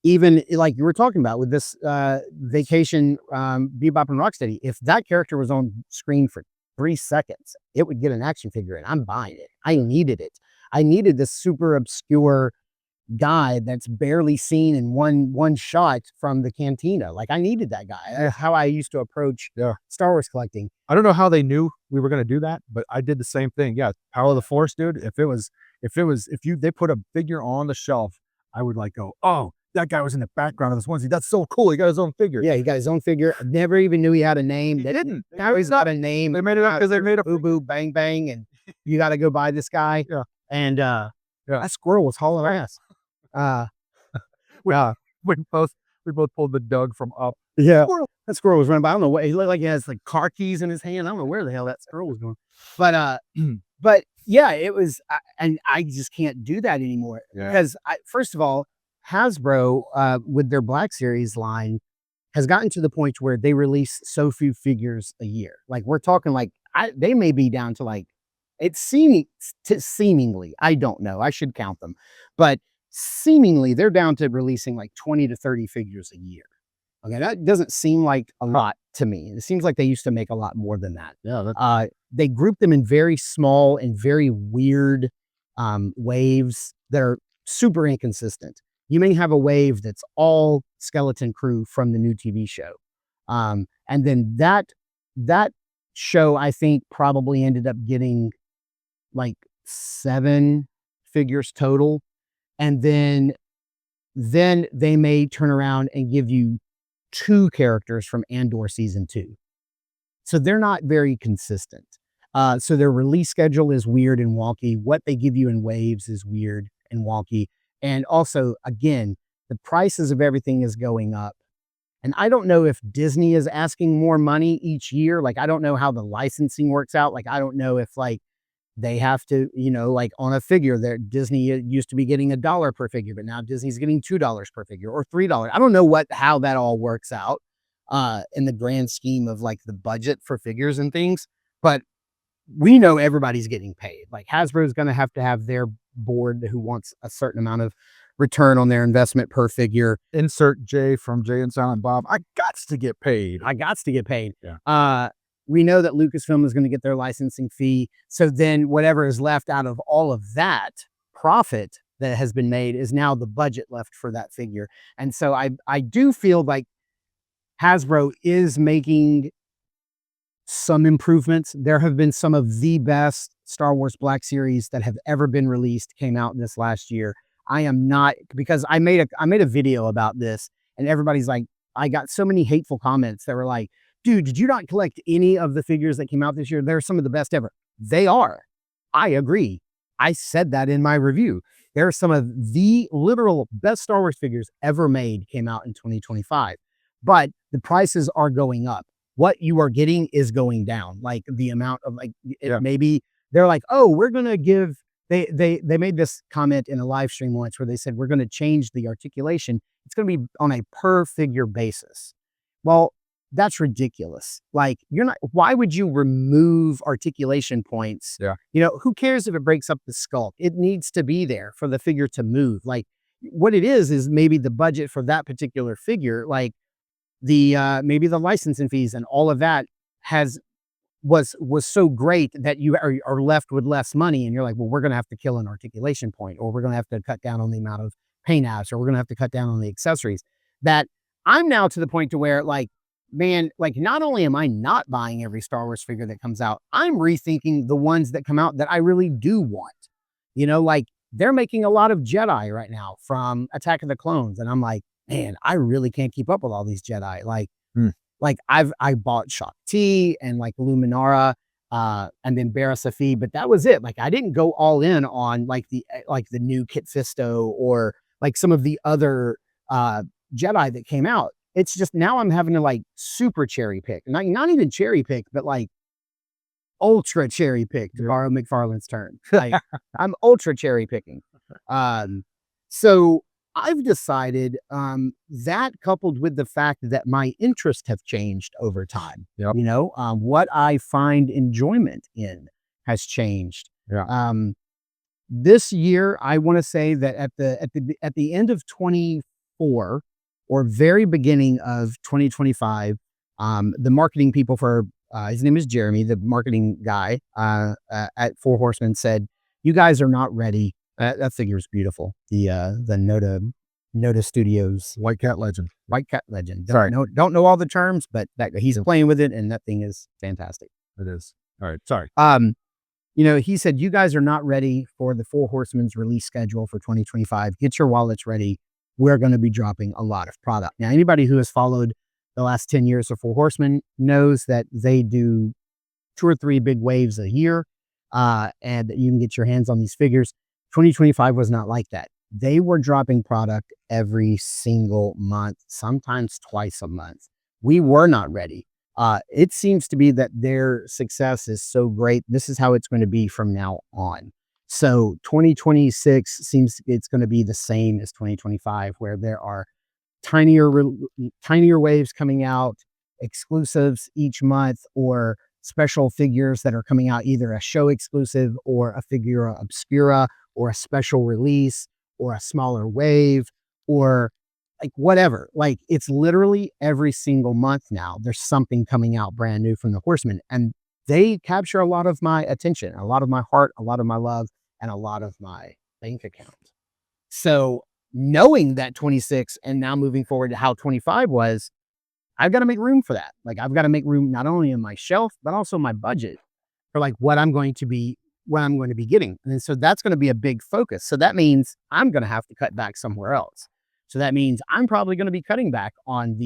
even like you were talking about with this Vacation Bebop and Rocksteady. If that character was on screen for 3 seconds, it would get an action figure, and I'm buying it. I needed it. I needed this super obscure guy that's barely seen in one shot from the cantina. Like, I needed that guy. That's how I used to approach Star Wars collecting. I don't know how they knew we were going to do that, but I did the same thing. Yeah, Power of the Force, dude. If they put a figure on the shelf, I would like go, oh, that guy was in the background of this onesie. That's so cool. He got his own figure. Yeah, he got his own figure. I never even knew he had a name. They didn't. Now he's got a name. They made it up because they made a Boo Boo Bang Bang, and you got to go buy this guy. Yeah. And that squirrel was hauling ass. we both pulled the Doug from Up. Yeah. That squirrel was running by. I don't know what he looked like. He has like car keys in his hand. I don't know where the hell that squirrel was going. But but yeah, it was, and I just can't do that anymore because first of all, Hasbro with their Black Series line has gotten to the point where they release so few figures a year. Like we're talking like they may be down to like seemingly, I don't know, I should count them, but seemingly they're down to releasing like 20 to 30 figures a year. Okay, that doesn't seem like a lot to me. It seems like they used to make a lot more than that. Yeah, they group them in very small and very weird waves that are super inconsistent. You may have a wave that's all Skeleton Crew from the new TV show. And then that show, I think, probably ended up getting like 7 figures total. And then they may turn around and give you 2 characters from Andor season 2. So they're not very consistent. So their release schedule is weird and wonky. What they give you in waves is weird and wonky. And also, again, the prices of everything is going up. And I don't know if Disney is asking more money each year. Like, I don't know how the licensing works out. Like, I don't know if like they have to, like on a figure there, Disney used to be getting $1 per figure, but now Disney's getting $2 per figure or $3. I don't know how that all works out in the grand scheme of like the budget for figures and things, but we know everybody's getting paid. Like Hasbro is going to have their board who wants a certain amount of return on their investment per figure. Insert Jay from Jay and Silent Bob. I gots to get paid. Yeah. We know that Lucasfilm is going to get their licensing fee. So then whatever is left out of all of that profit that has been made is now the budget left for that figure. And so I do feel like Hasbro is making some improvements. There have been some of the best Star Wars Black Series that have ever been released came out this last year. I am not, because I made a video about this and everybody's like, I got so many hateful comments that were like, dude, did you not collect any of the figures that came out this year? They're some of the best ever. They are. I agree. I said that in my review. There are some of the literal best Star Wars figures ever made came out in 2025, but the prices are going up. What you are getting is going down. Like the amount of maybe they're like, oh, we're going to give, they made this comment in a live stream once where they said, we're going to change the articulation. It's going to be on a per figure basis. Well, that's ridiculous. Like why would you remove articulation points? Yeah. Who cares if it breaks up the sculpt? It needs to be there for the figure to move. Like what it is maybe the budget for that particular figure, like the maybe the licensing fees and all of that was so great that you are left with less money. And you're like, well, we're going to have to kill an articulation point, or we're going to have to cut down on the amount of paint apps, or we're going to have to cut down on the accessories. That I'm now to the point to where like, man, like not only am I not buying every Star Wars figure that comes out, I'm rethinking the ones that come out that I really do want. Like they're making a lot of Jedi right now from Attack of the Clones. And I'm like, man, I really can't keep up with all these Jedi. Like I bought Shaak Ti and like Luminara and then Barra Safi, but that was it. Like I didn't go all in on like the new Kit Fisto or like some of the other Jedi that came out. It's just now I'm having to like super cherry pick, not even cherry pick, but like ultra cherry pick, to borrow McFarlane's term. Like I'm ultra cherry picking. So I've decided that coupled with the fact that my interests have changed over time, what I find enjoyment in has changed. Yeah. This year, I want to say that at the end of 24 or very beginning of 2025, the marketing people for his name is Jeremy, the marketing guy at Four Horsemen said, "You guys are not ready." That figure is beautiful. The Noda Studios White Cat Legend. Don't know all the terms, but he's playing with it, and that thing is fantastic. It is. All right. Sorry. He said, "You guys are not ready for the Four Horsemen's release schedule for 2025. Get your wallets ready. We're going to be dropping a lot of product." Now, anybody who has followed the last 10 years of Four Horsemen knows that they do 2 or 3 big waves a year, and that you can get your hands on these figures. 2025 was not like that. They were dropping product every single month, sometimes twice a month. We were not ready. It seems to be that their success is so great. This is how it's going to be from now on. So 2026 seems it's going to be the same as 2025, where there are tinier tinier waves coming out, exclusives each month, or special figures that are coming out, either a show exclusive or a figura obscura or a special release or a smaller wave or like whatever. Like it's literally every single month now there's something coming out brand new from the Horsemen, and they capture a lot of my attention, a lot of my heart, a lot of my love, and a lot of my bank account. So knowing that 26 and now moving forward to how 25 was, I've got to make room for that. Like I've got to make room not only in my shelf, but also my budget for like what I'm going to be getting. And so that's going to be a big focus. So that means I'm going to have to cut back somewhere else. So that means I'm probably going to be cutting back on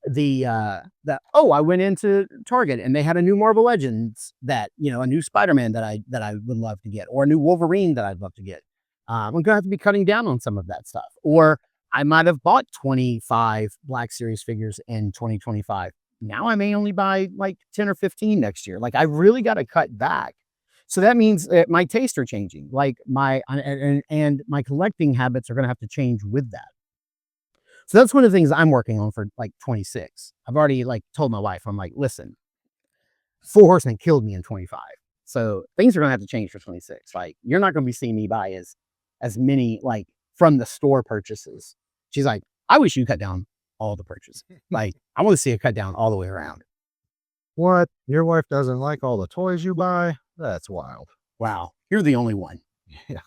I went into Target and they had a new Marvel Legends that, a new Spider-Man that I would love to get, or a new Wolverine that I'd love to get. I'm going to have to be cutting down on some of that stuff. Or I might have bought 25 Black Series figures in 2025. Now I may only buy like 10 or 15 next year. Like I really got to cut back. So that means my tastes are changing. Like and my collecting habits are going to have to change with that. So that's one of the things I'm working on for like 26. I've already like told my wife, I'm like, listen, Four Horsemen killed me in 25. So things are going to have to change for 26. Like you're not going to be seeing me buy as many like from the store purchases. She's like, I wish you cut down all the purchases. Like I want to see it cut down all the way around. What? Your wife doesn't like all the toys you buy? That's wild. Wow. You're the only one. Yeah.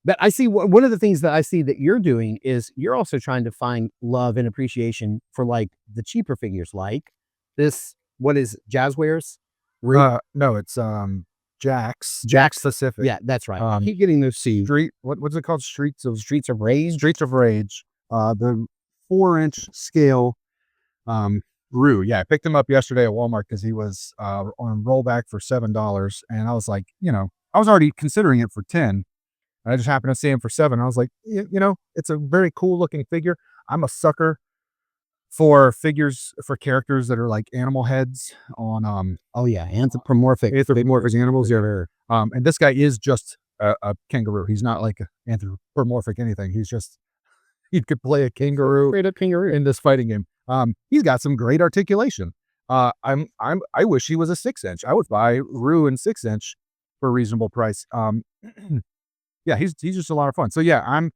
But I see one of the things that I see that you're doing is you're also trying to find love and appreciation for like the cheaper figures, like this, what is Jazzwares? No, it's Jack's Jack's. Pacific. Yeah, that's right. I keep getting those C. What's it called? Streets of Rage. Streets of Rage. The 4-inch scale Rue. Yeah, I picked him up yesterday at Walmart because he was on rollback for $7, and I was like, I was already considering it for 10. I just happened to see him for 7. I was like, it's a very cool looking figure. I'm a sucker for figures for characters that are like animal heads on Oh yeah, anthropomorphic animals. Yeah. And this guy is just a kangaroo. He's not like an anthropomorphic anything. He could play a kangaroo straight up kangaroo in this fighting game. He's got some great articulation. I wish he was a 6-inch. I would buy Rue in 6-inch for a reasonable price. Yeah, he's just a lot of fun. So yeah, I'm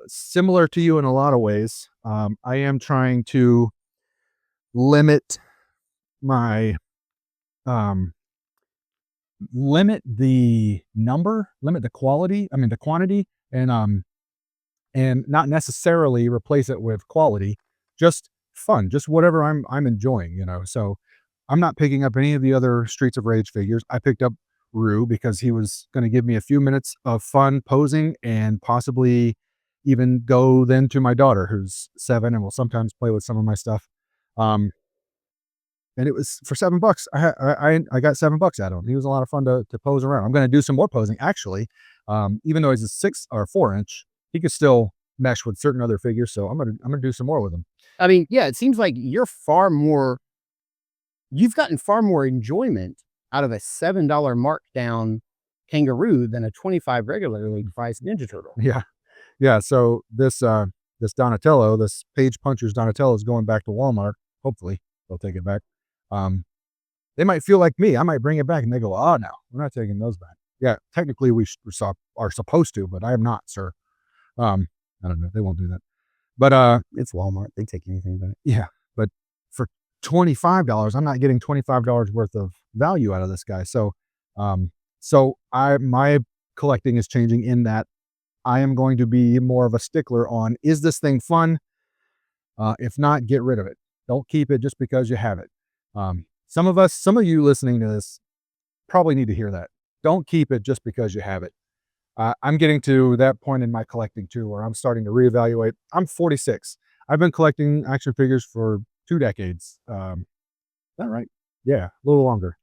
similar to you in a lot of ways. I am trying to limit my limit the quantity, and not necessarily replace it with quality, just fun, just whatever I'm enjoying, So I'm not picking up any of the other Streets of Rage figures. I picked up Rue because he was going to give me a few minutes of fun posing and possibly even go then to my daughter who's 7 and will sometimes play with some of my stuff. And it was for $7. I got $7 out of him. He was a lot of fun to pose around. I'm going to do some more posing actually. Even though he's a 6 or 4-inch, he could still mesh with certain other figures. So I'm going to do some more with him. I mean, yeah, it seems like you've gotten far more enjoyment out of a $7 markdown kangaroo than a 25 regularly priced Ninja Turtle. Yeah. So this Donatello, this Page Puncher's Donatello is going back to Walmart. Hopefully they'll take it back. They might feel like me. I might bring it back and they go, oh no, we're not taking those back. Yeah, technically we are supposed to, but I am not, sir. I don't know. They won't do that. But it's Walmart. They take anything back. Yeah. But for $25, I'm not getting $25 worth of value out of this guy. So my collecting is changing in that I am going to be more of a stickler on, is this thing fun? If not, get rid of it. Don't keep it just because you have it. Some of you listening to this probably need to hear that. Don't keep it just because you have it. I'm getting to that point in my collecting too, where I'm starting to reevaluate. I'm 46. I've been collecting action figures for 2 decades. Is that right? Yeah, a little longer.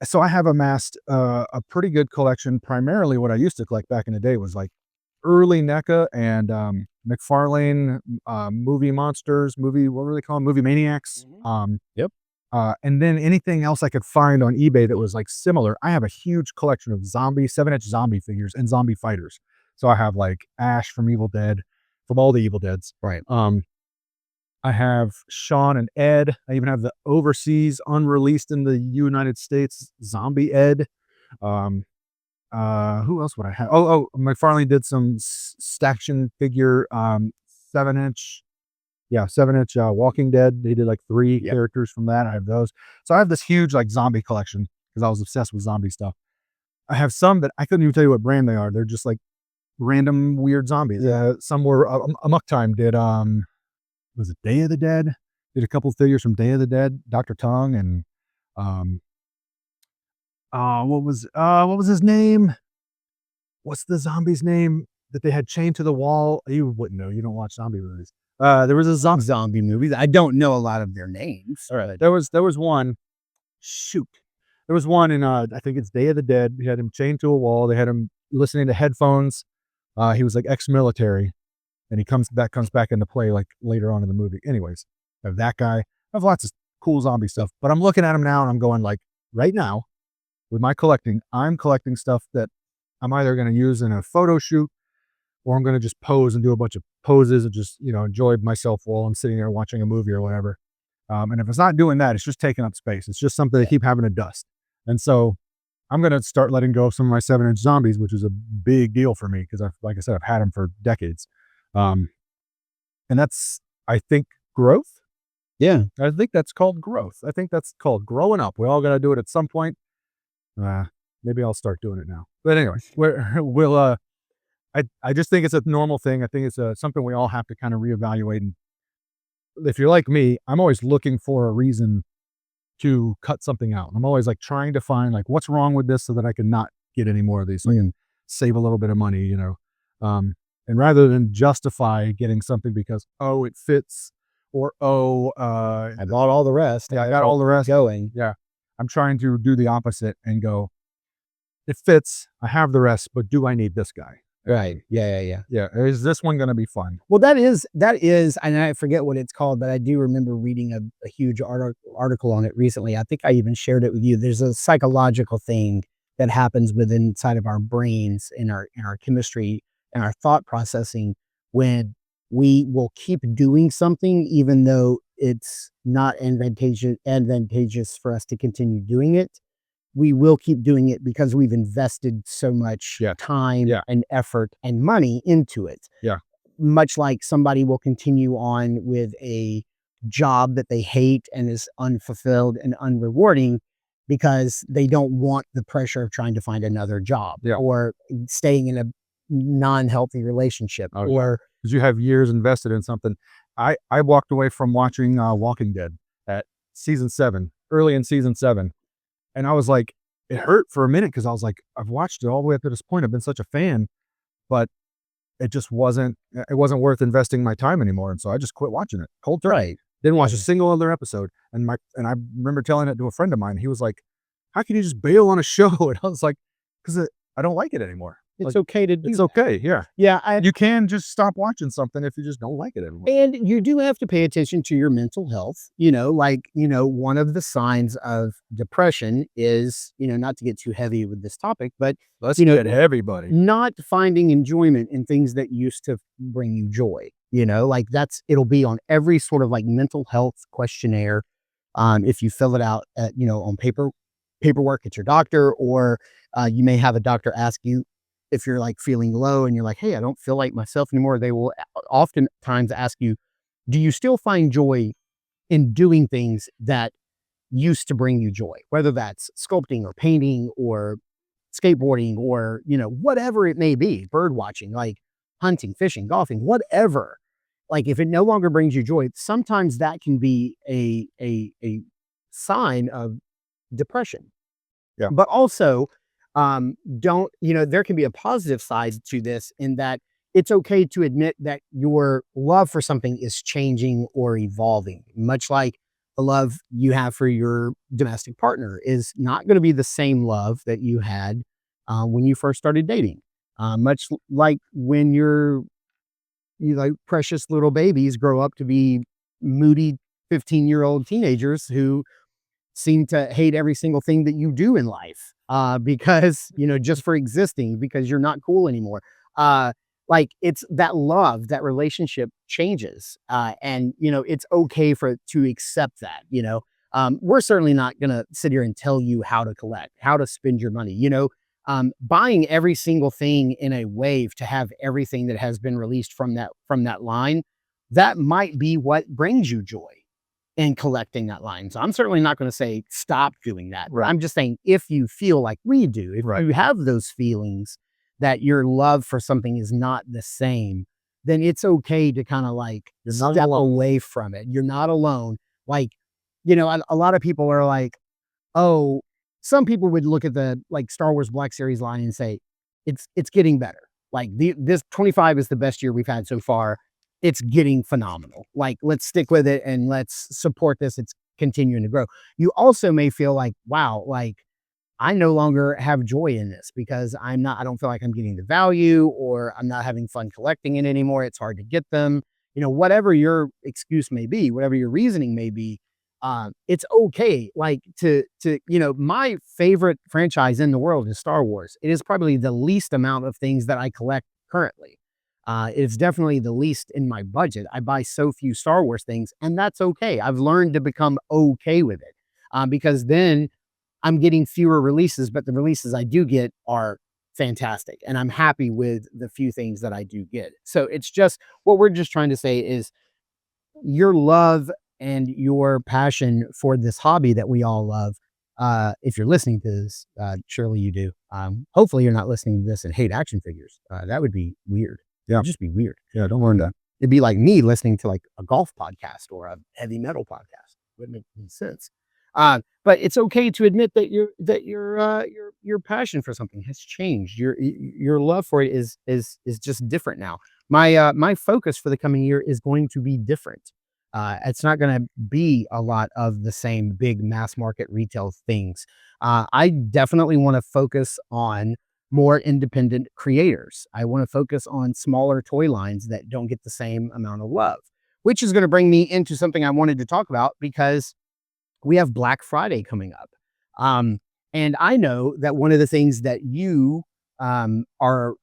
So I have amassed a pretty good collection. Primarily, what I used to collect back in the day was like early NECA and McFarlane movie monsters, what were they called? Movie maniacs. Yep. And then anything else I could find on eBay that was like similar. I have a huge collection of 7-inch zombie figures and zombie fighters. So I have like Ash from Evil Dead, from all the Evil Deads. Right. I have Sean and Ed. I even have the overseas, unreleased in the United States, Zombie Ed. Um, who else would I have? McFarlane did some Staction figure, 7-inch. Yeah, 7-inch Walking Dead. They did like 3 Yep. characters from that. I have those. So I have this huge like zombie collection because I was obsessed with zombie stuff. I have some that I couldn't even tell you what brand they are. They're just like random weird zombies. Some were Amok Time did was it Day of the Dead? Did a couple figures from Day of the Dead, Dr. Tongue and what was his name? What's the zombie's name that they had chained to the wall? You wouldn't know. You don't watch zombie movies. There was a Zombie movies. I don't know a lot of their names. All right. There was one. Shoot. There was one in I think it's Day of the Dead. He had him chained to a wall. They had him listening to headphones. He was like ex-military, and he comes back into play like later on in the movie. Anyways, I have that guy. I have lots of cool zombie stuff, but I'm looking at him now and I'm going like, right now, with my collecting, I'm collecting stuff that I'm either going to use in a photo shoot or I'm going to just pose and do a bunch of poses and just, enjoy myself while I'm sitting there watching a movie or whatever. And if it's not doing that, it's just taking up space. It's just something to keep having to dust. And so I'm going to start letting go of some of my 7-inch zombies, which is a big deal for me because like I said, I've had them for decades. And that's, I think, growth. Yeah. I think that's called growth. I think that's called growing up. We all got to do it at some point. Maybe I'll start doing it now. But anyway, I just think it's a normal thing. I think it's something we all have to kind of reevaluate. And if you're like me, I'm always looking for a reason to cut something out. I'm always like trying to find like what's wrong with this so that I can not get any more of these, so I can save a little bit of money, and rather than justify getting something because, it fits or, I bought all the rest. I got all the rest going. Yeah. I'm trying to do the opposite and go, it fits. I have the rest, but do I need this guy? Right. Yeah. Yeah. Is this one going to be fun? Well, that is, and I forget what it's called, but I do remember reading a huge article on it recently. I think I even shared it with you. There's a psychological thing that happens inside of our brains, in our chemistry and our thought processing, when we will keep doing something even though it's not advantageous for us to continue doing it. We will keep doing it because we've invested so much time and effort and money into it. Yeah. Much like somebody will continue on with a job that they hate and is unfulfilled and unrewarding because they don't want the pressure of trying to find another job or staying in a non-healthy relationship or because you have years invested in something. I walked away from watching Walking Dead at early in season 7. And I was like, it hurt for a minute because I was like, I've watched it all the way up to this point. I've been such a fan, but it wasn't worth investing my time anymore. And so I just quit watching it cold turkey. Right. Didn't watch a single other episode. And I remember telling it to a friend of mine. He was like, how can you just bail on a show? And I was like, because I don't like it anymore. It's okay to do It's that. okay. Yeah. Yeah. You can just stop watching something if you just don't like it anymore. And you do have to pay attention to your mental health. One of the signs of depression is, not to get too heavy with this topic, but Let's get heavy, buddy. not finding enjoyment in things that used to bring you joy. It'll be on every sort of like mental health questionnaire. If you fill it out on paperwork at your doctor, or you may have a doctor ask you, if you're like feeling low and you're like, hey, I don't feel like myself anymore, they will oftentimes ask you, do you still find joy in doing things that used to bring you joy? Whether that's sculpting or painting or skateboarding or, whatever it may be, bird watching, like hunting, fishing, golfing, whatever. Like if it no longer brings you joy, sometimes that can be a sign of depression. Yeah. But also, there can be a positive side to this, in that it's okay to admit that your love for something is changing or evolving. Much like the love you have for your domestic partner is not going to be the same love that you had when you first started dating. Much like when you like precious little babies grow up to be moody 15-year-old teenagers who seem to hate every single thing that you do in life because, just for existing, because you're not cool anymore. Like it's that love, that relationship changes. And, it's okay to accept that, we're certainly not going to sit here and tell you how to collect, how to spend your money, buying every single thing in a wave to have everything that has been released from that line, that might be what brings you joy in collecting that line. So I'm certainly not going to say stop doing that. Right. I'm just saying if you feel like we do, if Right. you have those feelings that your love for something is not the same, then it's okay to kind of like You're not step alone. away from it. You're not alone. Like, a lot of people are like, oh, some people would look at the like Star Wars Black Series line and say, it's getting better. Like this 25 is the best year we've had so far. It's getting phenomenal. Like, let's stick with it and let's support this. It's continuing to grow. You also may feel like, wow, like I no longer have joy in this because I don't feel like I'm getting the value or I'm not having fun collecting it anymore. It's hard to get them. Whatever your excuse may be, whatever your reasoning may be, it's okay. Like my favorite franchise in the world is Star Wars. It is probably the least amount of things that I collect currently. It's definitely the least in my budget. I buy so few Star Wars things, and that's okay. I've learned to become okay with it because then I'm getting fewer releases, but the releases I do get are fantastic. And I'm happy with the few things that I do get. So it's just what we're just trying to say is your love and your passion for this hobby that we all love. If you're listening to this, surely you do. Hopefully you're not listening to this and hate action figures. That would be weird. Yeah. It'd just be weird. Yeah, don't learn that. It'd be like me listening to like a golf podcast or a heavy metal podcast. Wouldn't make any sense. But it's okay to admit that your passion for something has changed. Your love for it is just different now. My focus for the coming year is going to be different. It's not going to be a lot of the same big mass market retail things. I definitely want to focus on more independent creators. I want to focus on smaller toy lines that don't get the same amount of love, which is going to bring me into something I wanted to talk about because we have Black Friday coming up. And I know that one of the things that you are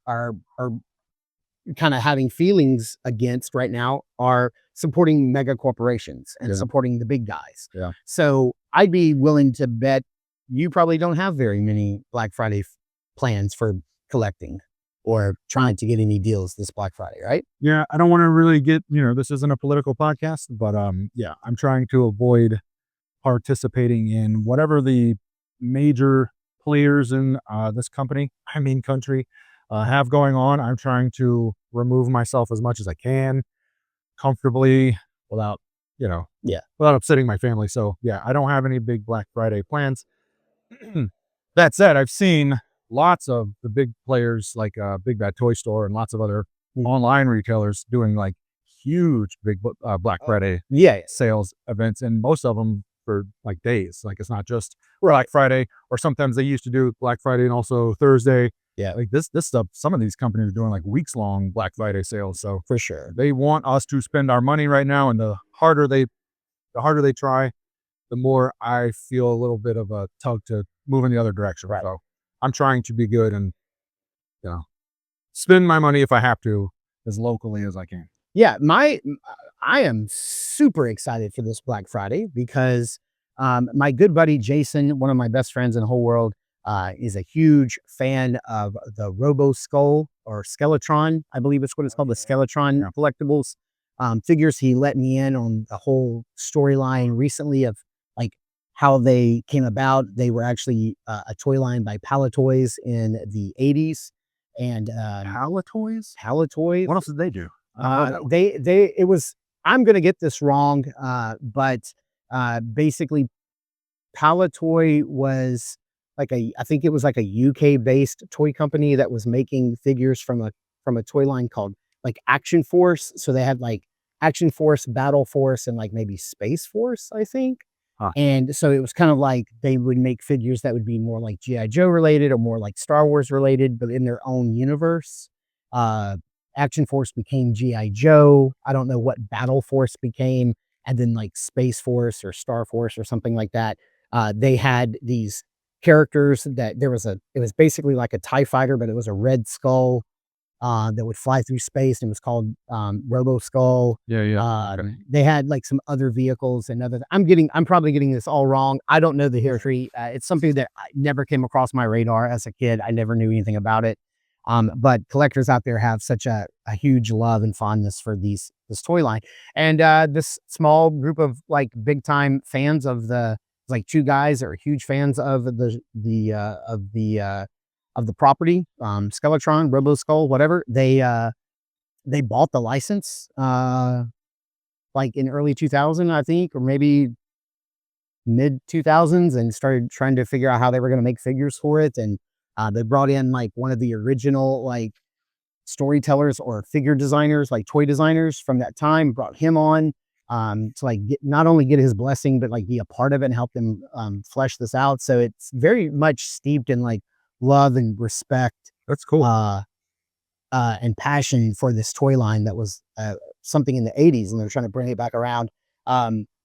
kind of having feelings against right now are supporting mega corporations and supporting the big guys. Yeah. So I'd be willing to bet you probably don't have very many Black Friday plans for collecting or trying to get any deals this Black Friday, right? Yeah, I don't want to really get, this isn't a political podcast, but yeah, I'm trying to avoid participating in whatever the major players in this country, have going on. I'm trying to remove myself as much as I can comfortably without, without upsetting my family. So yeah, I don't have any big Black Friday plans. That said, I've seen lots of the big players like Big Bad Toy Store and lots of other online retailers doing like huge big Black Friday sales events, and most of them for like days. Like it's not just Black Friday, or sometimes they used to do Black Friday and also Thursday. Yeah. Like this stuff, some of these companies are doing like weeks long Black Friday sales. So For sure. they want us to spend our money right now, and the harder they try, the more I feel a little bit of a tug to move in the other direction. Right. So I'm trying to be good and, spend my money if I have to as locally as I can. Yeah, I am super excited for this Black Friday because my good buddy Jason, one of my best friends in the whole world, is a huge fan of the Robo Skull or Skeletron. I believe it's what it's called, the Skeletron collectibles figures. He let me in on the whole storyline recently of like how they came about. They were actually a toy line by Palatoys in the 80s. And Palatoys? Palatoys. What else did they do? It was, I'm going to get this wrong, but basically Palatoy was I think it was like a UK based toy company that was making figures from a toy line called like Action Force. So they had like Action Force, Battle Force, and like maybe Space Force, I think. Huh. And so it was kind of like they would make figures that would be more like G.I. Joe related or more like Star Wars related, but in their own universe. Uh, Action Force became G.I. Joe. I don't know what Battle Force became. And then like Space Force or Star Force or something like that. They had these characters that it was basically like a TIE fighter, but it was a red skull that would fly through space, and it was called Robo Skull. Yeah. Okay. They had like some other vehicles and other. I'm probably getting this all wrong. I don't know the history. It's something that I never came across my radar as a kid. I never knew anything about it. But collectors out there have such a huge love and fondness for this toy line, and this small group of like big time fans of the like two guys that are huge fans of the property, Skeletron, Robo Skull, whatever. They bought the license like in early 2000, I think, or maybe mid 2000s, and started trying to figure out how they were going to make figures for it. And they brought in like one of the original like storytellers or figure designers, like toy designers from that time, brought him on to like not only get his blessing, but like be a part of it and help them flesh this out. So it's very much steeped in like love and respect That's cool. and passion for this toy line that was something in the 80s, and they're trying to bring it back around.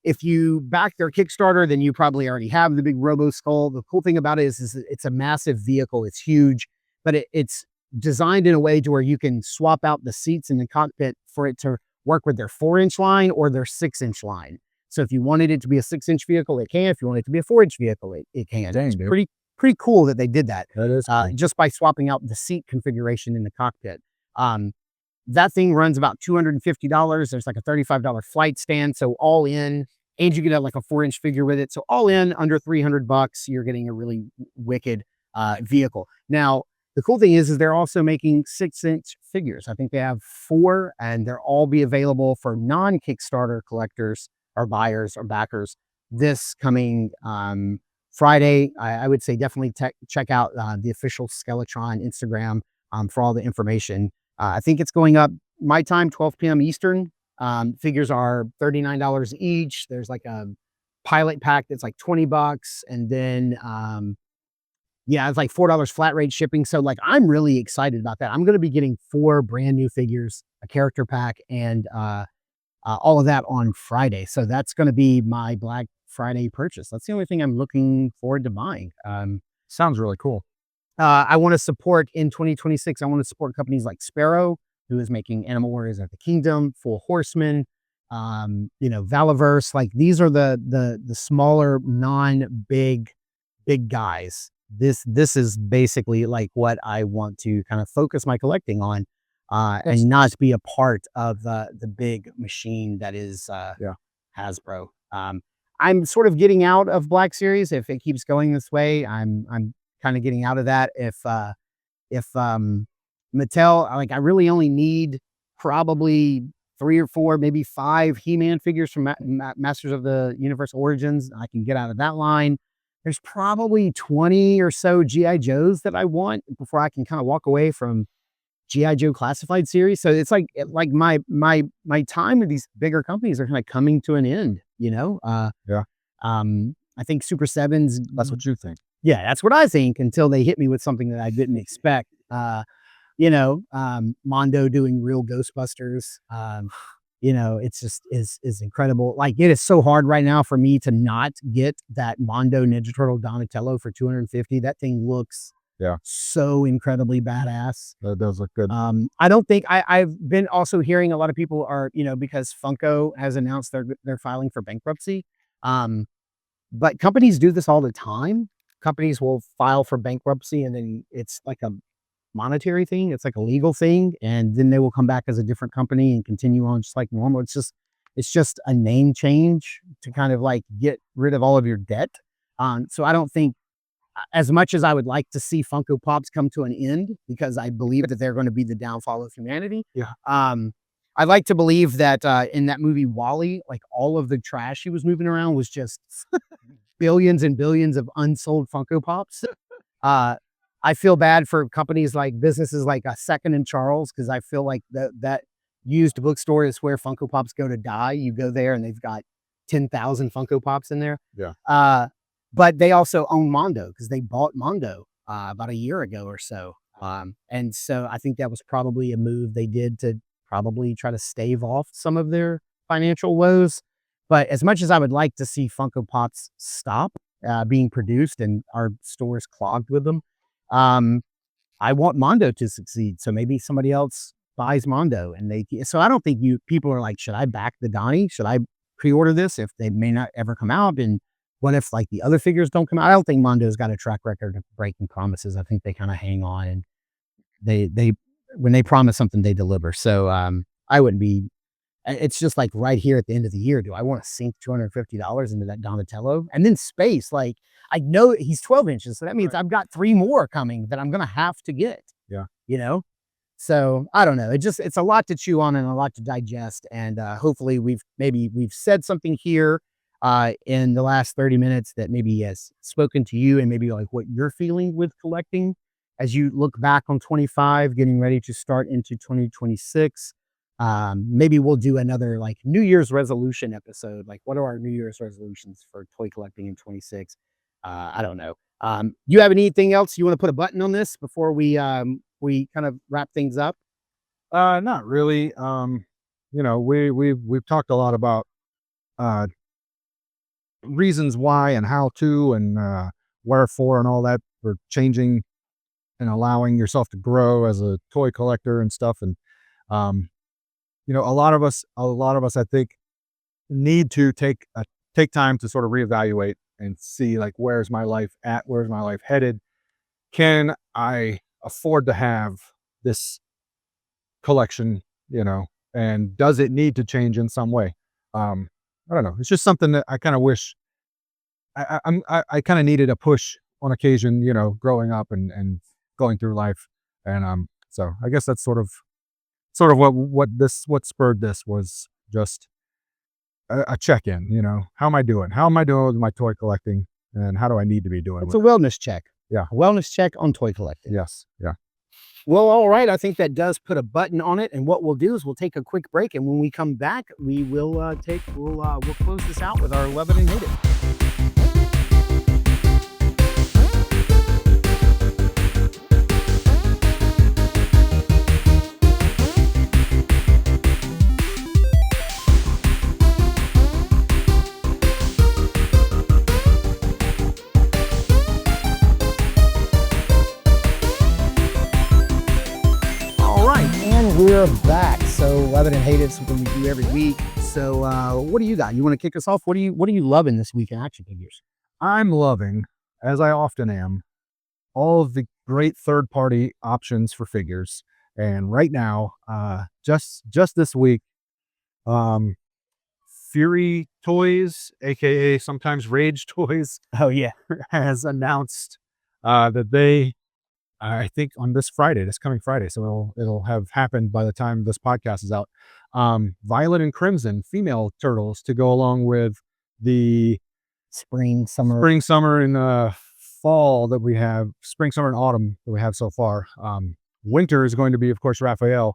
If you back their Kickstarter, then you probably already have the big Robo Skull. The cool thing about it is it's a massive vehicle. It's huge, but it's designed in a way to where you can swap out the seats in the cockpit for it to work with their 4-inch line or their 6-inch line. So if you wanted it to be a 6-inch vehicle, it can. If you want it to be a 4-inch vehicle, it can. Dang, it's dude. pretty cool that they did that. That is cool. Just by swapping out the seat configuration in the cockpit. That thing runs about $250. There's like a $35 flight stand. So all in, and you get like a 4-inch figure with it. So all in under $300, you're getting a really wicked vehicle. Now, the cool thing is they're also making 6-inch figures. I think they have 4, and they'll all be available for non-Kickstarter collectors or buyers or backers this coming Friday. I would say definitely check out the official Skeletron Instagram for all the information. I think it's going up my time, 12 p.m. Eastern. Figures are $39 each. There's like a pilot pack that's like $20, and then it's like $4 flat rate shipping. So like I'm really excited about that. I'm going to be getting 4 brand new figures, a character pack, and all of that on Friday. So that's going to be my Black Friday purchase. That's the only thing I'm looking forward to buying. Sounds really cool. I want to support in 2026. I want to support companies like Sparrow, who is making Animal Warriors of the Kingdom, Full Horseman, Valiverse. Like these are the smaller, big guys. This is basically like what I want to kind of focus my collecting on, and not be a part of the big machine that is Hasbro. I'm sort of getting out of Black Series. If it keeps going this way, I'm kind of getting out of that. If Mattel, like I really only need probably 3 or 4, maybe 5 He-Man figures from Masters of the Universe Origins. I can get out of that line. There's probably 20 or so G.I. Joes that I want before I can kind of walk away from G.I. Joe Classified series. So it's like my time with these bigger companies are kind of coming to an end, Yeah. I think Super Sevens. That's what you think. Yeah, that's what I think, until they hit me with something that I didn't expect. Mondo doing real Ghostbusters. It's just is incredible. Like it is so hard right now for me to not get that Mondo Ninja Turtle Donatello for $250. That thing looks so incredibly badass. That does look good. I don't think I've been also hearing a lot of people are, because Funko has announced they're filing for bankruptcy. But companies do this all the time. Companies will file for bankruptcy, and then it's like a monetary thing. It's like a legal thing, and then they will come back as a different company and continue on just like normal. It's just a name change to kind of like get rid of all of your debt. So I don't think, as much as I would like to see Funko Pops come to an end, because I believe that they're going to be the downfall of humanity. Yeah. I like to believe that in that movie WALL-E, like all of the trash he was moving around was just billions and billions of unsold Funko Pops. I feel bad for companies like businesses like Second and Charles, because I feel like that used bookstore is where Funko Pops go to die. You go there and they've got 10,000 Funko Pops in there. Yeah. But they also own Mondo because they bought Mondo about a year ago or so. And so I think that was probably a move they did to probably try to stave off some of their financial woes. But as much as I would like to see Funko Pops stop being produced and our stores clogged with them, I want Mondo to succeed. So maybe somebody else buys Mondo and so I don't think people are like, should I back the Donnie? Should I pre-order this if they may not ever come out? And what if like the other figures don't come out? I don't think Mondo's got a track record of breaking promises. I think they kind of hang on and they when they promise something, they deliver. So I wouldn't be, it's just like right here at the end of the year, do I want to sink $250 into that Donatello? And then space, like I know he's 12 inches. So that means I've got 3 more coming that I'm going to have to get. Yeah. You know? So I don't know. It's a lot to chew on and a lot to digest. And hopefully we've said something here in the last 30 minutes that maybe has spoken to you and maybe like what you're feeling with collecting as you look back on 25, getting ready to start into 2026. Maybe we'll do another like New Year's resolution episode. Like, what are our New Year's resolutions for toy collecting in 26? I don't know. You have anything else you want to put a button on this before we kind of wrap things up? Not really. We've talked a lot about reasons why and how to and wherefore and all that for changing and allowing yourself to grow as a toy collector and stuff. And a lot of us, I think, need to take time to sort of reevaluate and see like, where's my life at? Where's my life headed? Can I afford to have this collection? And does it need to change in some way? I don't know. It's just something that I kind of wish I kind of needed a push on occasion, growing up and going through life. And so I guess that's sort of what spurred this was just a check-in. How am I doing with my toy collecting, and how do I need to be doing it's a wellness check. Yeah. A wellness check on toy collecting. Yes. Yeah. Well, all right. I think that does put a button on it. And what we'll do is we'll take a quick break, and when we come back, we will we'll close this out with our Love It and Hate It. We're back. So Love It and Hate It is something we do every week. So what do you got? You want to kick us off? What are you loving this week in action figures? I'm loving, as I often am, all of the great third-party options for figures. And right now, just this week, Fury Toys, aka sometimes Rage Toys, Oh yeah, has announced that they, I think on this coming Friday, so it'll have happened by the time this podcast is out. Violet and Crimson female turtles to go along with the spring, summer, and fall that we have, spring, summer, and autumn that we have so far. Winter is going to be, of course, Raphael.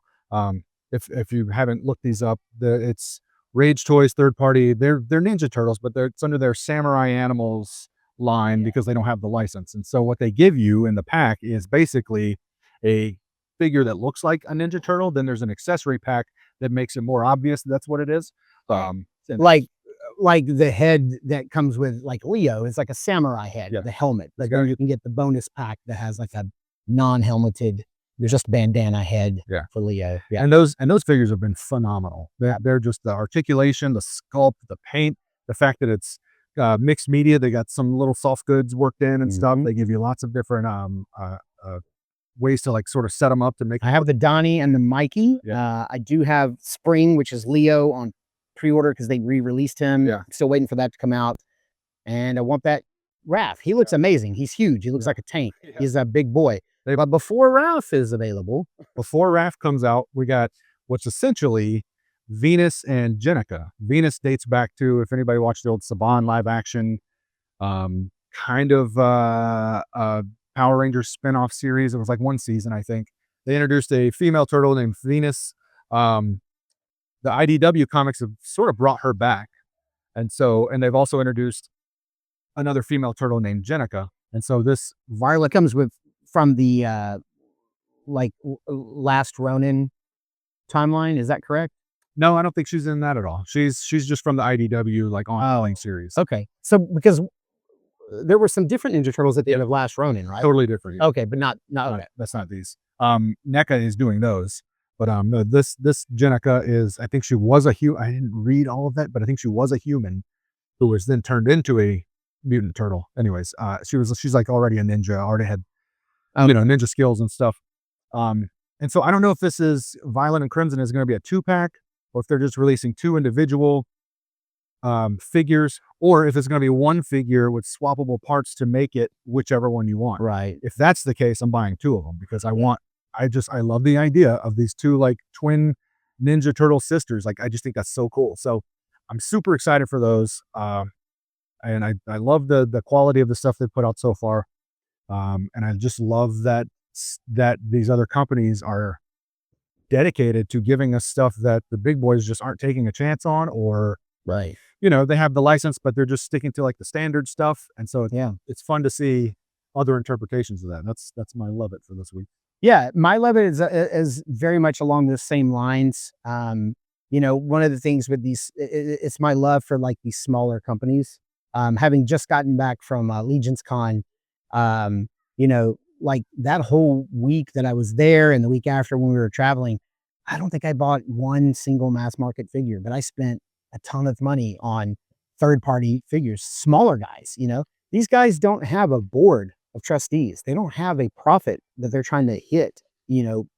If you haven't looked these up, it's Rage Toys third party. They're Ninja Turtles, but it's under their Samurai Animals line because they don't have the license. And so what they give you in the pack is basically a figure that looks like a Ninja Turtle. Then there's an accessory pack that makes it more obvious that's what it is. Like the head that comes with like Leo is like a samurai head, the helmet. Like you can get the bonus pack that has like a non-helmeted, there's just bandana head for Leo. Yeah. And those figures have been phenomenal. They're just the articulation, the sculpt, the paint, the fact that it's mixed media. They got some little soft goods worked in and stuff. They give you lots of different ways to like sort of set them up to make. I have the Donnie and the Mikey. I do have Spring, which is Leo, on pre-order because they re-released him. Still waiting for that to come out. And I want that Raph. He looks amazing. He's huge. He looks like a tank. He's a big boy. But before Raph is available, before Raph comes out, we got what's essentially Venus and Jenica. Venus dates back to, if anybody watched the old Saban live action, kind of Power Rangers spin-off series. It was like one season, I think. They introduced a female turtle named Venus. the IDW comics have sort of brought her back. And they've also introduced another female turtle named Jenica. And so this Violet comes from the Last Ronin timeline. Is that correct? No, I don't think she's in that at all. She's just from the IDW ongoing series. Okay. So because there were some different Ninja Turtles at the end of Last Ronin, right? Totally different. Yeah. Okay, but not okay. That's not these. NECA is doing those. But no, this Jenica is, I think she was a human. I didn't read all of that, but I think she was a human who was then turned into a mutant turtle. Anyways, she's like already a ninja, already had ninja skills and stuff. And so I don't know if this is Violet and Crimson is going to be a 2-pack, or if they're just releasing 2 individual figures, or if it's going to be 1 figure with swappable parts to make it whichever one you want. Right. If that's the case, I'm buying 2 of them because I love the idea of these 2 like twin Ninja Turtle sisters. Like, I just think that's so cool. So I'm super excited for those. And I love the quality of the stuff they've put out so far. And I just love that these other companies are dedicated to giving us stuff that the big boys just aren't taking a chance on, or Right. they have the license, but they're just sticking to like the standard stuff. And so it's fun to see other interpretations of that. That's my love it for this week. Yeah, my love it is very much along the same lines. One of the things with these, it's my love for like these smaller companies. Having just gotten back from Legion's Con, like that whole week that I was there and the week after when we were traveling, I don't think I bought one single mass market figure, but I spent a ton of money on third-party figures, smaller guys. These guys don't have a board of trustees. They don't have a profit that they're trying to hit,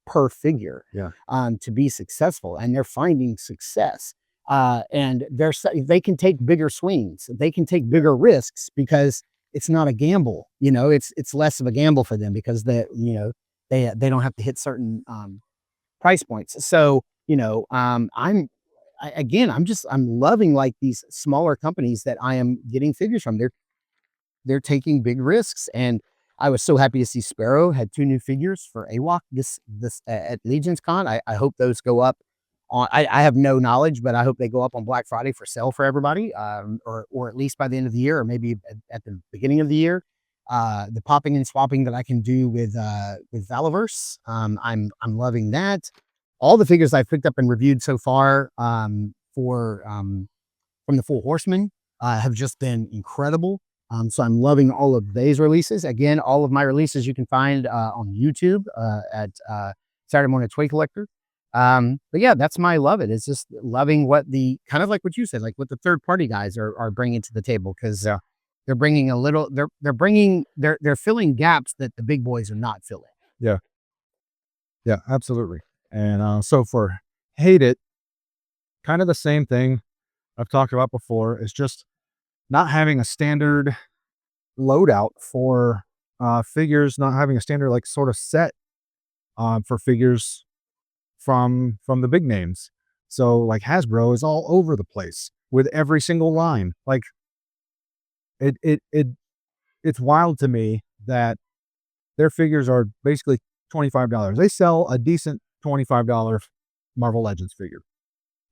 per figure, to be successful, and they're finding success. And they can take bigger swings. They can take bigger risks because it's not a gamble. It's less of a gamble for them because they don't have to hit certain price points. So, I'm loving like these smaller companies that I am getting figures from. They're taking big risks, and I was so happy to see Sparrow had 2 new figures for AWOC this at Legion's Con. I hope those go up on. I have no knowledge, but I hope they go up on Black Friday for sale for everybody, or at least by the end of the year, or maybe at the beginning of the year. The popping and swapping that I can do with Toyverse, I'm loving that. All the figures I've picked up and reviewed so far from the Full Horsemen have just been incredible. So I'm loving all of these releases. Again, all of my releases you can find on YouTube at Saturday Morning Toy Collector. But yeah, that's my love it. It's just loving what the kind of like what you said, like what the third party guys are bringing to the table, because they're bringing they're filling gaps that the big boys are not filling. Yeah, absolutely. And so for Hate It, kind of the same thing I've talked about before. It's just not having a standard loadout for figures, not having a standard like sort of set for figures from the big names. So like Hasbro is all over the place with every single line. Like it's wild to me that their figures are basically $25. They sell a decent $25 Marvel Legends figure.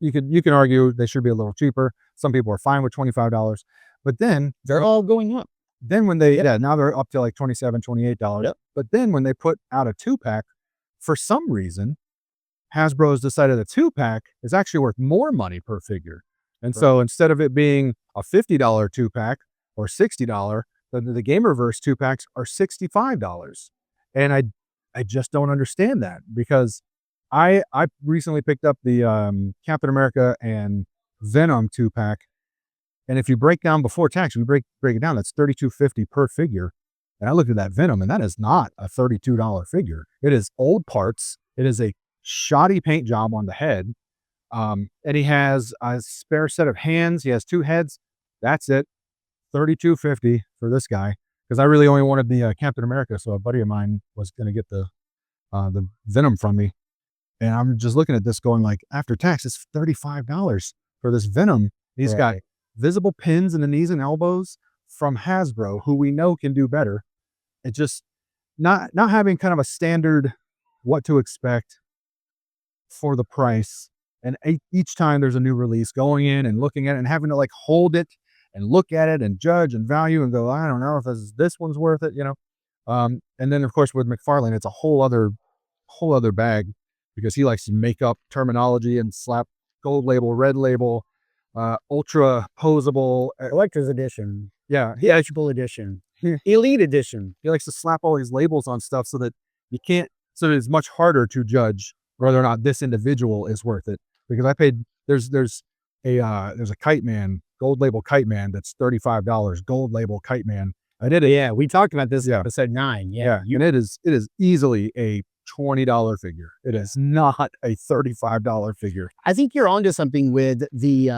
You can argue they should be a little cheaper. Some people are fine with $25, but then They're all going up. then when they now they're up to like $27, $28. Yep. But then when they put out a 2-pack, for some reason, Hasbro has decided a 2-pack is actually worth more money per figure. And so instead of it being a $50 2-pack or $60, the Gamerverse 2-packs are $65. And I just don't understand that, because I recently picked up the Captain America and Venom 2-pack, and if you break down before tax, we break it down, that's $32.50 per figure. And I looked at that Venom, and that is not a $32 figure. It is old parts. It is a shoddy paint job on the head, and he has a spare set of hands. He has 2 heads. That's it. $32.50 for this guy, because I really only wanted the Captain America, so a buddy of mine was going to get the Venom from me. And I'm just looking at this going like, after tax, it's $35 for this Venom. He's got visible pins in the knees and elbows from Hasbro, who we know can do better. It just not having kind of a standard what to expect for the price, And each time there's a new release, going in and looking at it and having to like hold it and look at it and judge and value and go, I don't know if this one's worth it, you know. And then of course with McFarlane, it's a whole other bag because he likes to make up terminology and slap gold label, red label, ultra posable, Collector's edition, yeah, theatrical edition, he, elite edition. he likes to slap all these labels on stuff so that you can't, so that it's much harder to judge whether or not this individual is worth it. Because I paid, there's a Kite Man, gold label Kite Man that's $35, gold label Kite Man. I did it. Yeah, we talked about this in Yeah. episode 9. Yeah, and it is easily a $20 figure. It is not a $35 figure. I think you're onto something with the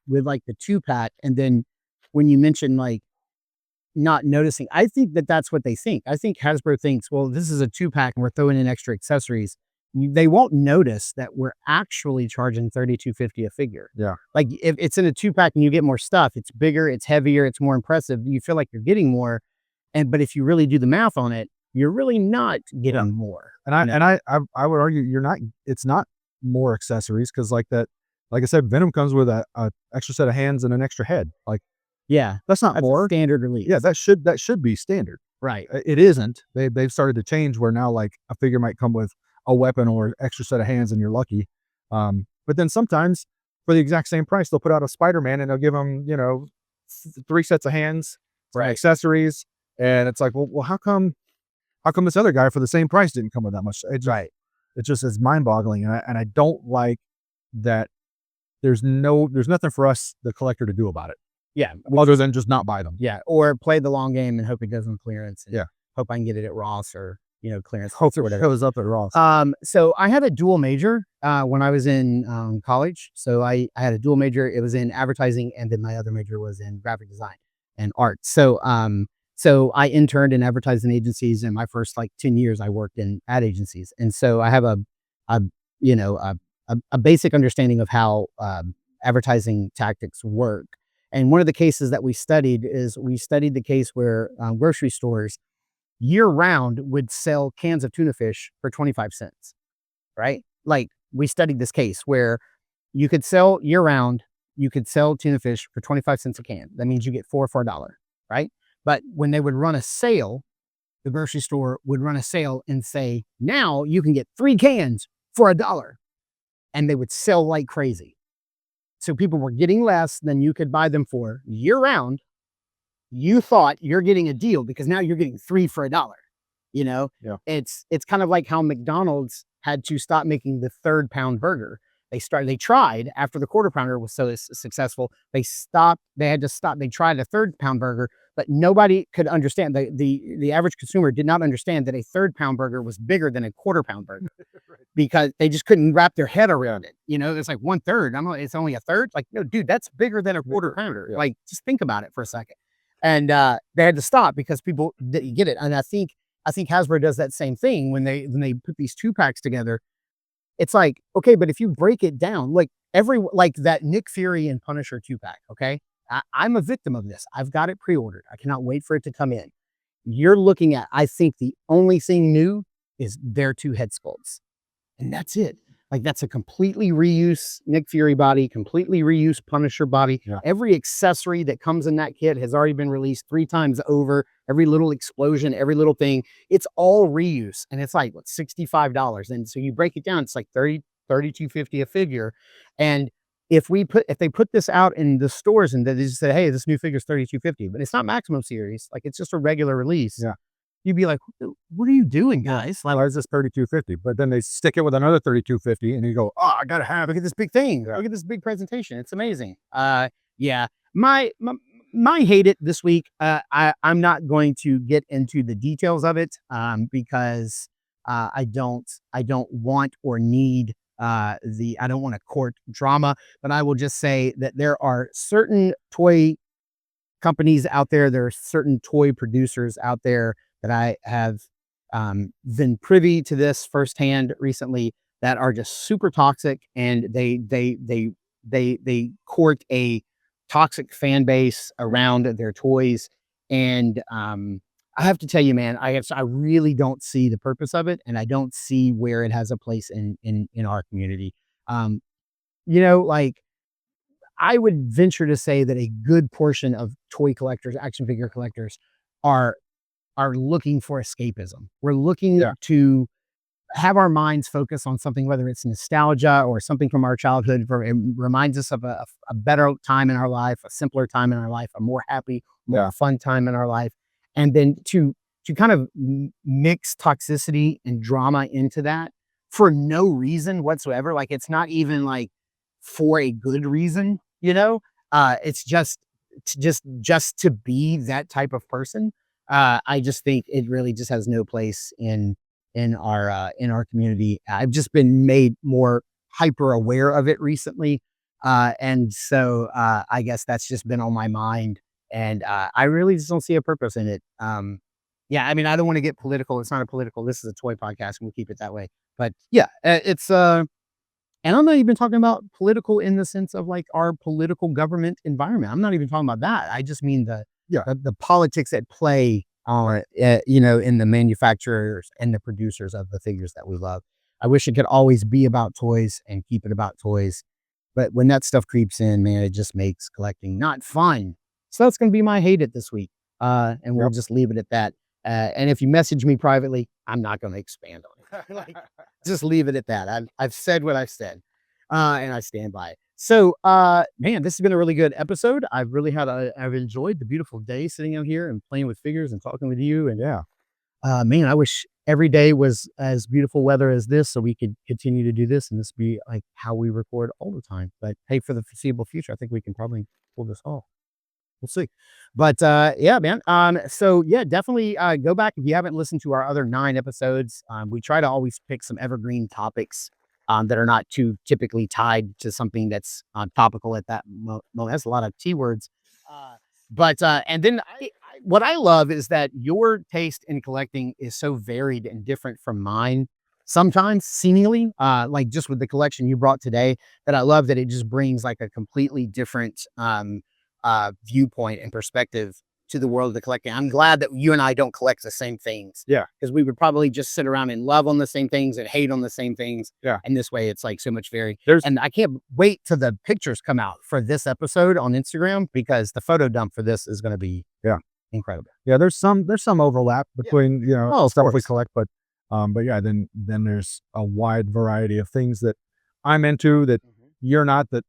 like the 2-pack, and then when you mention like not noticing, I think that's what they think. I think Hasbro thinks, well, this is a 2-pack and we're throwing in extra accessories. They won't notice that we're actually charging $32.50 a figure. Yeah. Like if it's in a 2-pack and you get more stuff, it's bigger, it's heavier, it's more impressive. You feel like you're getting more, but if you really do the math on it, you're really not getting more. And I would argue it's not more accessories because like I said, Venom comes with a extra set of hands and an extra head. Like, yeah, that's not more standard release. Yeah, that should be standard. Right. It isn't. They've started to change where now like a figure might come with a weapon or extra set of hands and you're lucky. But then sometimes for the exact same price, they'll put out a Spider-Man and they'll give them, 3 sets of hands, Right. accessories. And it's like, well, how come this other guy for the same price didn't come with that much? Right. It just is mind boggling. And I don't like that there's nothing for us, the collector, to do about it. Yeah. Other than just not buy them. Yeah. Or play the long game and hope it goes on clearance. And Yeah. hope I can get it at Ross or, clearance. Hope or it whatever. shows up at Ross. So I had a dual major when I was in college. So I had a dual major. It was in advertising, and then my other major was in graphic design and art. So I interned in advertising agencies, and my first 10 years I worked in ad agencies. And so I have a basic understanding of how advertising tactics work. And one of the cases that we studied the case where grocery stores year round would sell cans of tuna fish for 25 cents, right? Like we studied this case where you could sell year round, you could sell tuna fish for 25 cents a can. That means you get 4 for $1, right? But when they would run a sale, the grocery store would run a sale and say, now you can get 3 cans for $1. And they would sell like crazy. So people were getting less than you could buy them for year round. You thought you're getting a deal because now you're getting 3 for $1. Yeah. It's kind of like how McDonald's had to stop making the 3rd pound burger. They tried after the quarter pounder was so successful. They had to stop. They tried a 3rd pound burger, but nobody could understand. The average consumer did not understand that a 3rd pound burger was bigger than a quarter pound burger. Right. Because they just couldn't wrap their head around it. It's like 1/3. It's only a third. Like, no, dude, that's bigger than a quarter pounder. Yeah. Like, just think about it for a second. And they had to stop because people didn't get it. And I think Hasbro does that same thing when they put these 2-packs together. It's like, okay, but if you break it down, like that Nick Fury and Punisher 2-pack, okay? I'm a victim of this. I've got it pre-ordered. I cannot wait for it to come in. You're looking at, I think the only thing new is their 2 head sculpts. And that's it. Like that's a completely reuse Nick Fury body, completely reuse Punisher body. Yeah. Every accessory that comes in that kit has already been released 3 times over. Every little explosion, every little thing, it's all reuse. And it's like, what, $65. And so you break it down, it's like $32.50 a figure. And if they put this out in the stores and they just say, hey, this new figure is $32.50, but it's not maximum series, like it's just a regular release. Yeah. You'd be like, what are you doing, guys? Why is this $32.50? But then they stick it with another $32.50 and you go, oh, I gotta have it. Look at this big thing. Yeah. Look at this big presentation. It's amazing. Yeah. My hate it this week. I'm not going to get into the details of it because I don't want or need I don't want to court drama, but I will just say that there are certain toy companies out there, there are certain toy producers out there that I have been privy to this firsthand recently that are just super toxic, and they court a toxic fan base around their toys. And I have to tell you, man, I really don't see the purpose of it, and I don't see where it has a place in our community. you know, like I would venture to say that a good portion of toy collectors, action figure collectors are looking for escapism. We're looking Yeah. to have our minds focus on something, whether it's nostalgia or something from our childhood. It reminds us of a better time in our life, a simpler time in our life, a more happy, more Yeah. fun time in our life. And then to kind of mix toxicity and drama into that for no reason whatsoever. Like it's not even like for a good reason, you know? It's just to be that type of person. I just think it really just has no place in our community. I've just been made more hyper aware of it recently. And so I guess that's just been on my mind. And I really just don't see a purpose in it. Yeah, I mean, I don't want to get political. It's not a political, this is a toy podcast, and we'll keep it that way. But yeah, it's and I'm not even talking about political in the sense of like our political government environment. I'm not even talking about that. I just mean Yeah. the politics at play on, you know, in the manufacturers and the producers of the figures that we love. I wish it could always be about toys and keep it about toys. But when that stuff creeps in, man, it just makes collecting not fun. So that's going to be my hate it this week. And we'll Yep. just leave it at that. And if you message me privately, I'm not going to expand on it. Like, just leave it at that. I've said what I've said, and I stand by it. So, man, this has been a really good episode. I've enjoyed the beautiful day sitting out here and playing with figures and talking with you. And Yeah. man, I wish every day was as beautiful weather as this, so we could continue to do this and this be like how we record all the time. But hey, for the foreseeable future, I think we can probably pull this off. We'll see. But yeah, man. So yeah, definitely go back if you haven't listened to our other 9 episodes. We try to always pick some evergreen topics that are not too typically tied to something that's topical at that moment. That's a lot of T words. But and then what I love is that your taste in collecting is so varied and different from mine. Sometimes seemingly, like just with the collection you brought today, that I love that it just brings like a completely different viewpoint and perspective to the world of the collecting. I'm glad that you and I don't collect the same things. Yeah. Because we would probably just sit around and love on the same things and hate on the same things. Yeah. And this way it's like so much varied. There's And I can't wait till the pictures come out for this episode on Instagram, because the photo dump for this is going to be incredible. yeah, there's some overlap between, you know, Oh, of stuff we course. collect, but yeah, then there's a wide variety of things that I'm into that you're not, that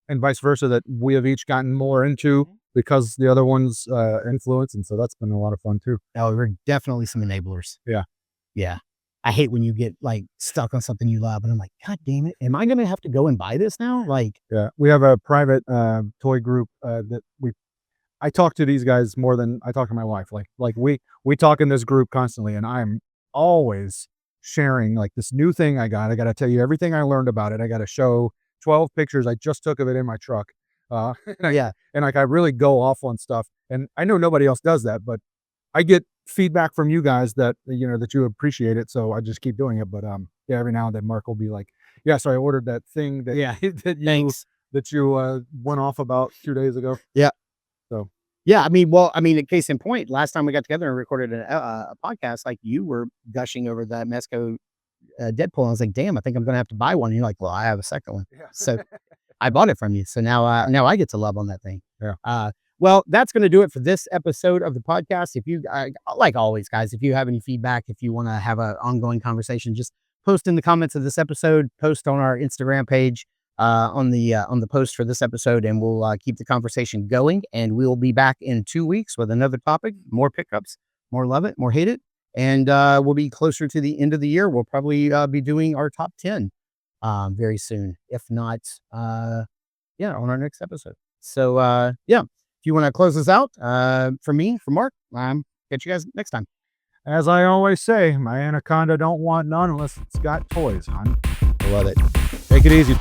and vice versa, that we have each gotten more into because the other one's influence, and so that's been a lot of fun too. Oh, we're definitely some enablers. Yeah. Yeah. I hate when you get like stuck on something you love and I'm like, God damn it. Am I going to have to go and buy this now? Like, Yeah, we have a private toy group that I talk to these guys more than I talk to my wife. Like we talk in this group constantly, and I'm always sharing like this new thing I got. I got to tell you everything I learned about it. I got to show 12 pictures I just took of it in my truck. yeah. And like I really go off on stuff, and I know nobody else does that, but I get feedback from you guys that, you know, that you appreciate it, so I just keep doing it. But yeah, every now and then Mark will be like, yeah, so I ordered that thing that Yeah. Thanks. that you went off about 2 days ago. Yeah. So Yeah. I mean, in case in point, last time we got together and recorded a podcast, like you were gushing over that Mesco Deadpool. I was like, damn, I think I'm going to have to buy one. And you're like, well, I have a second one. yeah. So I bought it from you. So now I get to love on that thing. Yeah. Well, that's going to do it for this episode of the podcast. If you, like always, guys, if you have any feedback, if you want to have an ongoing conversation, just post in the comments of this episode, post on our Instagram page, on the post for this episode, and we'll keep the conversation going. And we'll be back in 2 weeks with another topic, more pickups, more love it, more hate it. And we'll be closer to the end of the year. We'll probably be doing our top 10 very soon, if not, on our next episode. So, yeah. If you want to close this out, for me, for Mark, catch you guys next time. As I always say, my anaconda don't want none unless it's got toys, hon. I love it. Take it easy.